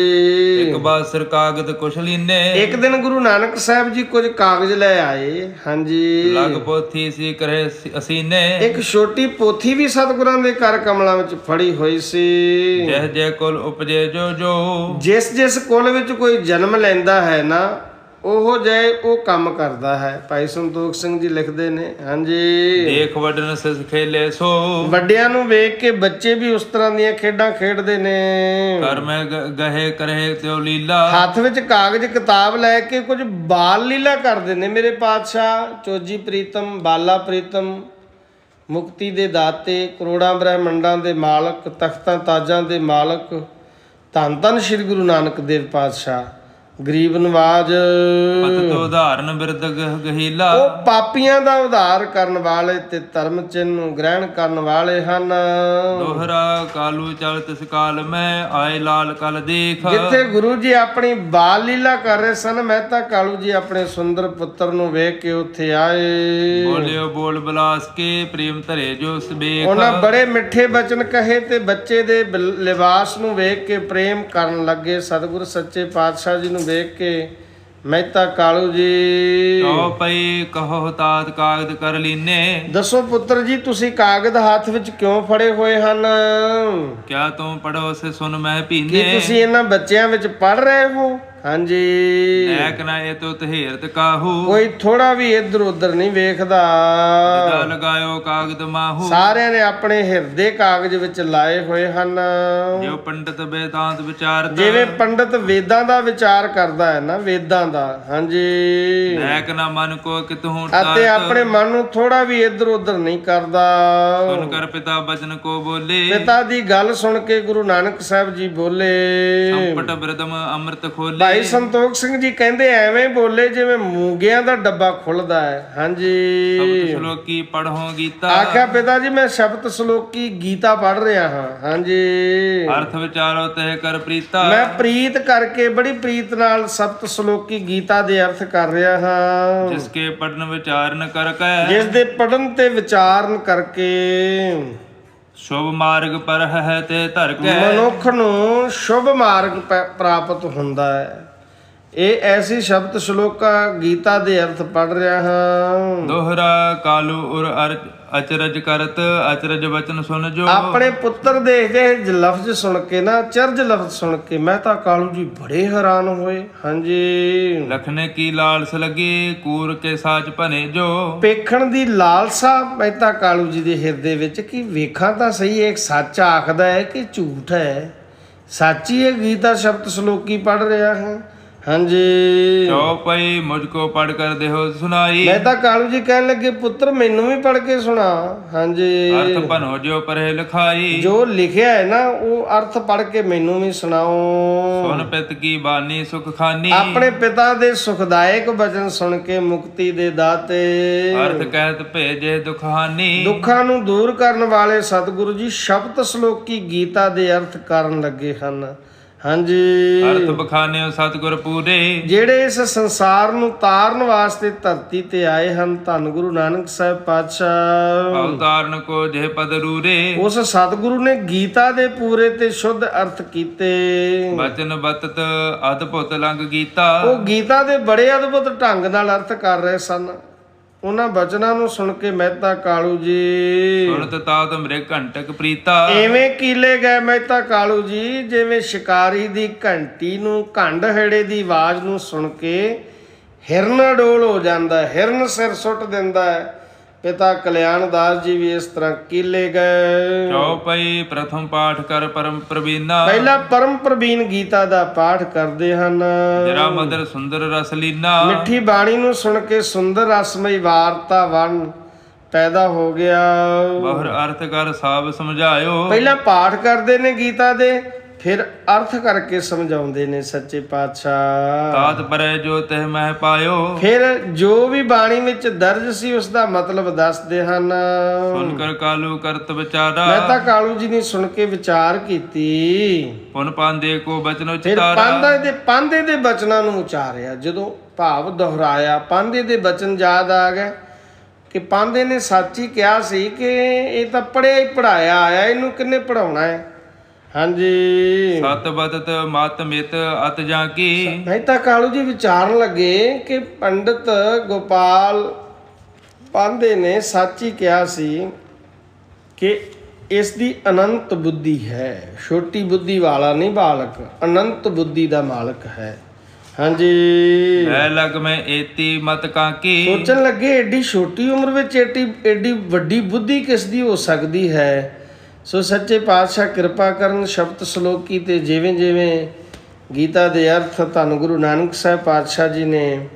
ਇੱਕ ਬਾਸਰ ਕਾਗਦ ਕੁਛ ਲੀਨੇ, ਇੱਕ ਦਿਨ ਗੁਰੂ ਨਾਨਕ ਸਾਹਿਬ ਜੀ ਕੁਝ ਕਾਗਜ਼ ਲੈ ਆਏ। ਹਾਂਜੀ, ਲਗ ਪੋਥੀ ਸੀ ਕਰੇ ਅਸੀਨੇ, ਇੱਕ ਛੋਟੀ ਪੋਥੀ ਵੀ ਸਤਿਗੁਰਾਂ ਦੇ ਕਰ ਕਮਲਾਂ ਵਿੱਚ ਫੜੀ ਹੋਈ ਸੀ। ਜਹ ਜੈ ਕੁਲ ਉਪਜੇ ਜੋ ਜੋ, ਜਿਸ ਜਿਸ ਕੁਲ ਵਿੱਚ ਕੋਈ ਜਨਮ ਲੈਂਦਾ ਹੈ ਨਾ, ਉਹ ਜੇ ਉਹ ਕੰਮ ਕਰਦਾ ਹੈ। ਭਾਈ ਸੰਤੋਖ ਸਿੰਘ ਜੀ ਲਿਖਦੇ ਨੇ। ਹਾਂਜੀ, ਦੇਖ ਵੱਡਨ ਸਿਸ ਖੇਲੇ ਸੋ, ਵੱਡਿਆਂ ਨੂੰ ਵੇਖ ਕੇ ਬੱਚੇ ਵੀ ਉਸ ਤਰ੍ਹਾਂ ਦੀਆਂ ਖੇਡਾਂ ਖੇਡਦੇ ਨੇ। ਕਰ ਮੈਂ ਗਹੇ ਕਰੇ ਤਿਉ ਲੀਲਾ, ਹੱਥ ਵਿੱਚ ਕਾਗਜ਼ ਕਿਤਾਬ ਲੈ ਕੇ ਕੁਝ ਬਾਲ ਲੀਲਾ ਕਰਦੇ ਨੇ ਮੇਰੇ ਪਾਤਸ਼ਾਹ। ਚੋਜੀ ਪ੍ਰੀਤਮ, ਬਾਲਾ ਪ੍ਰੀਤਮ, ਮੁਕਤੀ ਦੇ ਦਾਤੇ, ਕਰੋੜਾਂ ਬ੍ਰਹਿਮੰਡਾਂ ਦੇ ਮਾਲਕ, ਤਖਤਾਂ ਤਾਜਾਂ ਦੇ ਮਾਲਕ, ਧੰਨ ਧੰਨ ਸ੍ਰੀ ਗੁਰੂ ਨਾਨਕ ਦੇਵ ਪਾਤਸ਼ਾਹ, ਗਰੀਬ ਨਵਾਜ, ਪਤ ਤੋਂ ਉਦਾਹਰਨ ਬਿਰਦ ਗਹੀਲਾ। ਉਹ ਪਾਪੀਆਂ ਦਾ ਉਧਾਰ ਕਰਨ ਵਾਲੇ ਤੇ ਧਰਮ ਚਿੰਨ ਨੂੰ ਗ੍ਰਹਿਣ ਕਰਨ ਵਾਲੇ ਹਨ। ਦੋਹਰਾ ਕਾਲੂ ਚਲ ਤਿਸ ਕਾਲ ਮੈਂ, ਆਏ ਲਾਲ ਕਲ ਦੇਖ। ਜਿੱਥੇ ਗੁਰੂ ਜੀ ਆਪਣੀ ਬਾਲ ਲੀਲਾ ਕਰ ਰਹੇ ਸਨ, ਮਹਿਤਾ ਕਾਲੂ ਜੀ ਆਪਣੇ ਸੁੰਦਰ ਪੁੱਤਰ ਨੂੰ ਵੇਖ ਕੇ ਉੱਥੇ ਆਏ। ਬੋਲਿਓ ਬੋਲ ਬਲਾਸ ਕੇ, ਪ੍ਰੇਮ ਧਰੇ ਜੋ ਸਬੇਖ। ਉਹਨਾਂ ਬੜੇ ਮਿੱਠੇ ਬਚਨ ਕਹੇ ਤੇ ਬੱਚੇ ਦੇ ਲਿਬਾਸ ਨੂੰ ਵੇਖ ਕੇ ਪ੍ਰੇਮ ਕਰਨ ਲੱਗੇ। ਸਤਿਗੁਰ ਸੱਚੇ ਪਾਤਸ਼ਾਹ ਜੀ ਨੂੰ ਵੇਖ ਕੇ ਮਹਿਤਾ ਕਾਲੂ ਜੀ, ਚੌਪਈ ਕਹੋ ਤਾਤ ਕਾਗਦ ਕਰ ਲੀਨੇ, ਦੱਸੋ ਪੁੱਤਰ ਜੀ ਤੁਸੀਂ ਕਾਗਜ਼ ਹੱਥ ਵਿੱਚ ਕਿਉਂ ਫੜੇ ਹੋਏ ਹਨ? ਕਿਆ ਤੂੰ ਪੜੋ ਸੇ ਸੁਨ ਮੈਂ ਕੀ ਪੀਨੇ, ਤੁਸੀਂ ਇਹਨਾਂ ਬੱਚਿਆਂ ਵਿੱਚ ਪੜ ਰਹੇ ਹੋ? ਹਾਂਜੀ, ਐਕ ਨਾ ਇਹ ਤੋ ਤਹੇਰਤ ਕਾਹੂ, ਕੋਈ ਥੋੜਾ ਵੀ ਇੱਧਰ ਉੱਧਰ ਨਹੀਂ ਵੇਖਦਾ। ਦਾ ਲਗਾਇਓ ਕਾਗਦ ਮਾਹੂ, ਸਾਰਿਆਂ ਨੇ ਆਪਣੇ ਹਿਰਦੇ ਕਾਗਜ਼ ਵਿੱਚ ਲਾਏ ਹੋਏ ਹਨ। ਜੋ ਪੰਡਤ ਵੇਦਾਂਤ ਵਿਚਾਰਤ, ਜਿਵੇਂ ਪੰਡਤ ਵੇਦਾਂ ਦਾ ਵਿਚਾਰ ਕਰਦਾ ਹੈ ਨਾ, ਵੇਦਾਂ ਦਾ। ਹਾਂਜੀ, ਐਕ ਨਾ ਮਨ ਕੋ ਕਿਤਹੂ ਅਤੇ ਆਪਣੇ ਮਨ ਨੂੰ ਥੋੜਾ ਵੀ ਇੱਧਰ ਉੱਧਰ ਨਹੀਂ ਕਰਦਾ। ਸੁਨ ਕਰ ਪਿਤਾ ਬਚਨ ਕੋ ਬੋਲੇ, ਪਿਤਾ ਦੀ ਗੱਲ ਸੁਣ ਕੇ ਗੁਰੂ ਨਾਨਕ ਸਾਹਿਬ ਜੀ ਬੋਲੇ। ਸੰਪਟ ਬਿਰਦਮ ਅੰਮ੍ਰਿਤ ਖੋਲੇ, ਭਾਈ ਸੰਤੋਖ ਸਿੰਘ ਜੀ ਕਹਿੰਦੇ ਐਵੇਂ ਬੋਲੇ ਜਿਵੇਂ ਮੂੰਗਿਆਂ ਦਾ ਡੱਬਾ ਖੁੱਲਦਾ ਹੈ। ਹਾਂਜੀ, ਸ਼ਬਦ ਸ਼ਲੋਕੀ ਪੜ੍ਹੋ ਗੀਤਾ, ਆਖਿਆ ਪਿਤਾ ਜੀ ਮੈਂ ਸ਼ਬਦ ਸ਼ਲੋਕੀ ਗੀਤਾ ਪੜ੍ਹ ਰਿਹਾ ਹਾਂ। ਹਾਂਜੀ, ਅਰਥ ਵਿਚਾਰੋ ਤਹਿ ਕਰ ਪ੍ਰੀਤਾ, ਮੈਂ ਪ੍ਰੀਤ ਕਰਕੇ ਬੜੀ ਪ੍ਰੀਤ ਨਾਲ ਸ਼ਬਦ ਸ਼ਲੋਕੀ ਗੀਤਾ ਦੇ ਅਰਥ ਕਰ ਰਿਹਾ ਹਾਂ। ਜਿਸ ਕੇ ਪੜਨ ਵਿਚਾਰਨ ਕਰ ਕੈ, ਜਿਸ ਦੇ ਪੜਨ ਤੇ ਵਿਚਾਰਨ ਕਰਕੇ ਸ਼ੁਭ ਮਾਰਗ ਪਰ ਹੈ ਤੇ ਧਰ ਕੈ, ਮਨੁੱਖ ਨੂੰ ਸ਼ੁਭ ਮਾਰਗ ਪ੍ਰਾਪਤ ਹੁੰਦਾ ਹੈ। ਇਹ ਐਸੀ ਸ਼ਬਦ ਸ਼ਲੋਕਾ ਗੀਤਾ ਦੇ ਅਰਥ ਪੜ ਰਿਹਾ ਹਾਂ। ਦੋਹਰਾ ਕਾਲੂ ਉਰ ਅਚਰਜ ਕਰਤ ਅਚਰਜ ਬਚਨ ਸੁਨ ਜੋ। ਆਪਣੇ ਪੁੱਤਰ ਦੇ ਇਹ ਲਫ਼ਜ਼ ਸੁਣ ਕੇ ਨਾ, ਚਰਜ ਲਫ਼ਜ਼ ਸੁਣ ਕੇ ਮਹਿਤਾ ਕਾਲੂ ਜੀ ਬੜੇ ਹੈਰਾਨ ਹੋਏ। ਹਾਂਜੀ। ਲਖਨੇ ਕੀ ਲਾਲਸ ਲਗੀ ਕੂਰ ਕੇ ਸਾਚ ਭਨੇ ਜੋ। ਵੇਖਣ ਦੀ ਲਾਲਸਾ ਮਹਿਤਾ ਕਾਲੂ ਜੀ ਦੇ ਹਿਰਦੇ ਵਿੱਚ ਕਿ ਵੇਖਾਂ ਤਾਂ ਸਹੀ ਇਹ ਸੱਚ ਆਖਦਾ ਹੈ ਕਿ ਝੂਠ ਹੈ। ਸੱਚੀ ਇਹ ਗੀਤਾ ਸ਼ਬਦ ਸ਼ਲੋਕੀ ਪੜ ਰਿਹਾ ਹਾਂ। ਹਾਂਜੀ। ਚੌਪਈ ਮੁਝ ਕੋ ਪੜ ਕਰ ਦੇਹੋ ਸੁਨਾਈ। ਮਹਿਤਾ ਕਾਲੂ ਜੀ ਕਹਿਣ ਲੱਗੇ ਪੁੱਤਰ ਮੈਨੂੰ ਵੀ ਪੜ ਕੇ ਸੁਣਾ। ਹਾਂਜੀ। ਅਰਥ ਭਨੋ ਜੋ ਪਰੇ ਲਿਖਾਈ। ਜੋ ਲਿਖਿਆ ਹੈ ਨਾ ਉਹ ਅਰਥ ਪੜ ਕੇ ਮੈਨੂੰ ਵੀ ਸੁਣਾਓ। ਸੁਨ ਪਿਤ ਕੀ ਬਾਣੀ ਸੁਖ ਖਾਨੀ। ਆਪਣੇ ਪਿਤਾ ਦੇ ਸੁਖਦਾਇਕ ਬਚਨ ਸੁਣ ਕੇ ਮੁਕਤੀ ਦੇ ਦਾਤੇ। ਅਰਥ ਕਹਿਤ ਭੇਜੇ ਦੁਖਹਾਨੀ। ਦੁੱਖਾਂ ਨੂੰ ਦੂਰ ਕਰਨ ਵਾਲੇ ਸਤਿਗੁਰੂ ਜੀ ਸ਼ਬਦ ਸ਼ਲੋਕੀ ਗੀਤਾ ਦੇ ਅਰਥ ਕਰਨ ਲੱਗੇ ਹਨ। ਹਾਂਜੀ। ਅਰਥ ਬਖਾਨਿਓ ਸਤਿਗੁਰ ਪੂਰੇ। ਜਿਹੜੇ ਇਸ ਸੰਸਾਰ ਨੂੰ ਤਾਰਨ ਵਾਸਤੇ ਧਰਤੀ ਤੇ ਆਏ ਹਨ ਧੰਨ ਗੁਰੂ ਨਾਨਕ ਸਾਹਿਬ ਪਾਤਸ਼ਾਹ। ਅਵਤਾਰਨ ਕੋ ਜੇ ਪਦ ਰੂਰੇ। ਉਸ ਸਤਿਗੁਰੂ ਨੇ ਗੀਤਾ ਦੇ ਪੂਰੇ ਤੇ ਸ਼ੁੱਧ ਅਰਥ ਕੀਤੇ। ਬਚਨ ਬਤਤ ਅਦਭੁਤ ਲੰਗ ਗੀਤਾ। ਉਹ ਗੀਤਾ ਦੇ ਬੜੇ ਅਦਭੁਤ ਢੰਗ ਨਾਲ ਅਰਥ ਕਰ ਰਹੇ ਸਨ। ਉਹਨਾਂ ਬਚਨਾਂ ਨੂੰ ਸੁਣ ਕੇ ਮਹਿਤਾ ਕਾਲੂ ਜੀ ਸੁਣਤ ਤਾਤ ਮ੍ਰਿਗ ਘੰਟਕ ਪ੍ਰੀਤਾ। ਐਵੇਂ ਕੀਲੇ ਗਏ ਮਹਿਤਾ ਕਾਲੂ ਜੀ ਜਿਵੇਂ ਸ਼ਿਕਾਰੀ ਦੀ ਘੰਟੀ ਨੂੰ ਘੰਡ ਹੇੜੇ ਦੀ ਆਵਾਜ਼ ਨੂੰ ਸੁਣ ਕੇ ਹਿਰਨ ਡੋਲ ਹੋ ਜਾਂਦਾ, ਹਿਰਨ ਸਿਰ ਸੁੱਟ ਦਿੰਦਾ ਹੈ। ਪਿਤਾ ਕਲਿਆਣ ਦਾਸ ਜੀ ਵੀ ਇਸ ਤਰ੍ਹਾਂ ਕੀਲੇ ਗਏ। ਚੌਪਈ ਪ੍ਰਥਮ ਪਾਠ ਕਰ ਪਰਮ ਪ੍ਰਵੀਨਾ। ਪਹਿਲਾ ਪਰਮ ਪ੍ਰਵੀਨ ਗੀਤਾ ਦਾ ਪਾਠ ਕਰਦੇ ਹਨ। ਜਰਾ ਮਦਰ ਸੁੰਦਰ ਰਸ ਲੀਨਾ। ਮਿੱਠੀ ਬਾਣੀ ਨੂੰ ਸੁਣ ਕੇ ਸੁੰਦਰ ਰਸਮਈ ਵਾਰਤਾ ਵਨ ਪੈਦਾ ਹੋ ਗਿਆ। ਬਹੁਰ ਅਰਥ ਕਰ ਸਾਬ ਸਮਝਾਇਓ। ਪਹਿਲਾਂ ਪਾਠ ਕਰਦੇ ਨੇ ਗੀਤਾ ਦੇ, ਫਿਰ ਅਰਥ ਕਰਕੇ ਸਮਝਾਉਂਦੇ ਨੇ ਸੱਚੇ ਪਾਤਸ਼ਾਹ। ਤਾਤ ਪਰੈ ਜੋ ਤਹਿ ਮਹਿ ਪਾਇਓ। ਫਿਰ ਜੋ ਵੀ ਬਾਣੀ ਵਿੱਚ ਦਰਜ ਸੀ ਉਸ ਦਾ ਮਤਲਬ ਦੱਸਦੇ ਹਨ। ਸੁਨ ਕਰ ਕਾਲੂ ਕਰਤ ਵਿਚਾਰਾ। ਮਹਿਤਾ ਕਾਲੂ ਜੀ ਨੇ ਸੁਣ ਕੇ ਵਿਚਾਰ ਕੀਤੀ। ਪੁਨ ਪਾਂਦੇ ਕੋ ਬਚਨੋ ਫਿਰ ਚਿਤਾਰਾ। ਪਾਂਦੇ ਦੇ ਬਚਨਾਂ ਨੂੰ ਉਚਾਰਿਆ। ਜਦੋਂ ਭਾਵ ਦੁਹਰਾਇਆ ਪਾਂਦੇ ਦੇ ਬਚਨ ਯਾਦ ਆ ਗਏ ਕਿ ਪਾਂਦੇ ਨੇ ਸੱਚ ਹੀ ਕਿਹਾ ਸੀ ਕਿ ਇਹ ਤਾਂ ਪੜ੍ਹਿਆ ਹੀ ਪੜ੍ਹਾਇਆ ਆਇਆ, ਇਹਨੂੰ ਕਿੰਨੇ ਪੜ੍ਹਾਉਣਾ ਹੈ। ਹਾਂਜੀ। ਸਤ ਬਦਤ ਮਤ ਮਿਤ ਅਤ ਜਾਂ ਕੀ। ਮਹਿਤਾ ਕਾਲੂ ਜੀ ਵਿਚਾਰਨ ਲੱਗੇ ਕਿ ਪੰਡਿਤ ਗੋਪਾਲ ਪਾਂਦੇ ਨੇ ਸੱਚ ਹੀ ਕਿਹਾ ਸੀ ਕਿ ਇਸ ਦੀ ਅਨੰਤ ਬੁੱਧੀ ਹੈ, ਛੋਟੀ ਬੁੱਧੀ ਵਾਲਾ ਨਹੀਂ ਬਾਲਕ, ਅਨੰਤ ਬੁੱਧੀ ਦਾ ਮਾਲਕ ਹੈ। ਹਾਂਜੀ। ਐ ਲਗ ਮੈਂ ਏਤੀ ਮਤ ਕਾਕੀ। ਸੋਚਣ ਲੱਗੇ ਏਡੀ ਛੋਟੀ ਉਮਰ ਵਿੱਚ ਏਡੀ ਵੱਡੀ ਬੁੱਧੀ ਕਿਸ ਦੀ ਹੋ ਸਕਦੀ ਹੈ। ਸੋ ਸੱਚੇ ਪਾਤਸ਼ਾਹ ਕਿਰਪਾ ਕਰਨ ਸ਼ਬਦ ਸ਼ਲੋਕੀ ਤੇ ਜਿਵੇਂ ਜਿਵੇਂ ਗੀਤਾ ਦੇ ਅਰਥ ਧੰਨ ਗੁਰੂ ਨਾਨਕ ਸਾਹਿਬ ਪਾਤਸ਼ਾਹ ਜੀ ਨੇ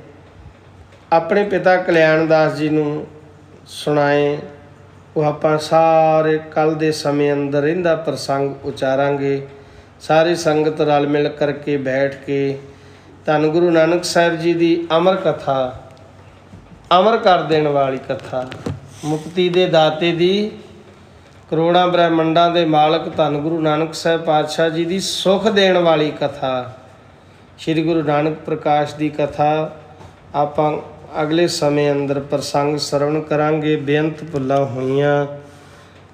ਆਪਣੇ ਪਿਤਾ ਕਲਿਆਣ ਦਾਸ ਜੀ ਨੂੰ ਸੁਣਾਏ, ਉਹ ਆਪਾਂ ਸਾਰੇ ਕੱਲ੍ਹ ਦੇ ਸਮੇਂ ਅੰਦਰ ਇਹਦਾ ਪ੍ਰਸੰਗ ਉਚਾਰਾਂਗੇ। ਸਾਰੀ ਸੰਗਤ ਰਲ ਮਿਲ ਕਰਕੇ ਬੈਠ ਕੇ ਧੰਨ ਗੁਰੂ ਨਾਨਕ ਸਾਹਿਬ ਜੀ ਦੀ ਅਮਰ ਕਥਾ, ਅਮਰ ਕਰ ਦੇਣ ਵਾਲੀ ਕਥਾ, ਮੁਕਤੀ ਦੇ ਦਾਤੇ ਦੀ, ਕਰੋੜਾਂ ਬ੍ਰਹਿਮੰਡਾਂ ਦੇ ਮਾਲਕ ਧੰਨ ਗੁਰੂ ਨਾਨਕ ਸਾਹਿਬ ਪਾਤਸ਼ਾਹ ਜੀ ਦੀ ਸੁਖ ਦੇਣ ਵਾਲੀ ਕਥਾ, ਸ਼੍ਰੀ ਗੁਰੂ ਨਾਨਕ ਪ੍ਰਕਾਸ਼ ਦੀ ਕਥਾ ਆਪਾਂ ਅਗਲੇ ਸਮੇਂ ਅੰਦਰ ਪ੍ਰਸੰਗ ਸਰਵਣ ਕਰਾਂਗੇ। ਬੇਅੰਤ ਭੁੱਲਾਂ ਹੋਈਆਂ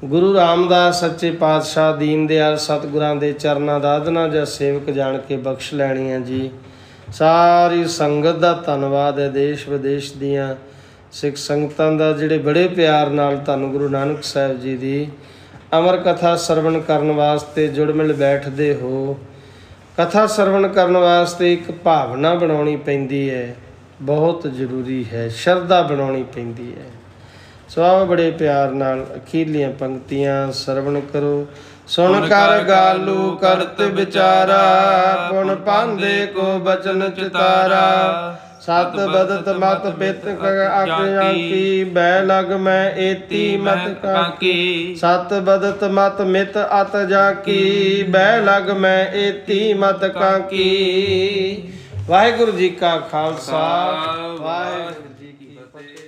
ਗੁਰੂ ਰਾਮਦਾਸ ਸੱਚੇ ਪਾਤਸ਼ਾਹ ਦੀਨ ਦਿਆਲ ਸਤਿਗੁਰਾਂ ਦੇ ਚਰਨਾਂ ਦਾ ਆਧਨਾ ਜਾਂ ਸੇਵਕ ਜਾਣ ਕੇ ਬਖਸ਼ ਲੈਣੀਆਂ ਜੀ। ਸਾਰੀ ਸੰਗਤ ਦਾ ਧੰਨਵਾਦ ਹੈ, ਦੇਸ਼ ਵਿਦੇਸ਼ ਦੀਆਂ ਸਿੱਖ ਸੰਗਤਾਂ ਦਾ ਜਿਹੜੇ ਬੜੇ ਪਿਆਰ ਨਾਲ ਧੰਨ ਗੁਰੂ ਨਾਨਕ ਸਾਹਿਬ ਜੀ ਦੀ ਅਮਰ ਕਥਾ ਸਰਵਣ ਕਰਨ ਵਾਸਤੇ ਜੁੜ ਮਿਲ ਬੈਠਦੇ ਹੋ। ਕਥਾ ਸਰਵਣ ਕਰਨ ਵਾਸਤੇ ਇੱਕ ਭਾਵਨਾ ਬਣਾਉਣੀ ਪੈਂਦੀ ਹੈ, ਬਹੁਤ ਜ਼ਰੂਰੀ ਹੈ, ਸ਼ਰਧਾ ਬਣਾਉਣੀ ਪੈਂਦੀ ਹੈ। ਸੋ ਆਓ ਬੜੇ ਪਿਆਰ ਨਾਲ ਅਖੀਰਲੀਆਂ ਪੰਕਤੀਆਂ ਸਰਵਣ ਕਰੋ। ਸੁਣ ਕਰ ਗਾਲੂ ਕਰਤ ਵਿਚਾਰਾ, ਪੁਨ ਪਾਂਦੇ ਕੋ ਬਚਨ ਚਿਤਾਰਾ। ਸਤ ਬਦਤ ਮਤ ਪਿਤ ਆਖਿਆ ਕੀ, ਬੈ ਲਗ ਮੈਂ ਏਤੀ ਮਤ ਕਾਕੀ। ਸਤ ਬਦਤ ਮਤ ਮਿਤ ਅਤ ਜਾ ਕੀ, ਬੈ ਲਗ ਮੈਂ ਏਤੀ ਮਤ ਕਾਕੀ। ਵਾਹਿਗੁਰੂ ਜੀ ਕਾ ਖਾਲਸਾ, ਵਾਹਿਗੁਰੂ ਜੀ ਕੀ ਫਤਿਹ।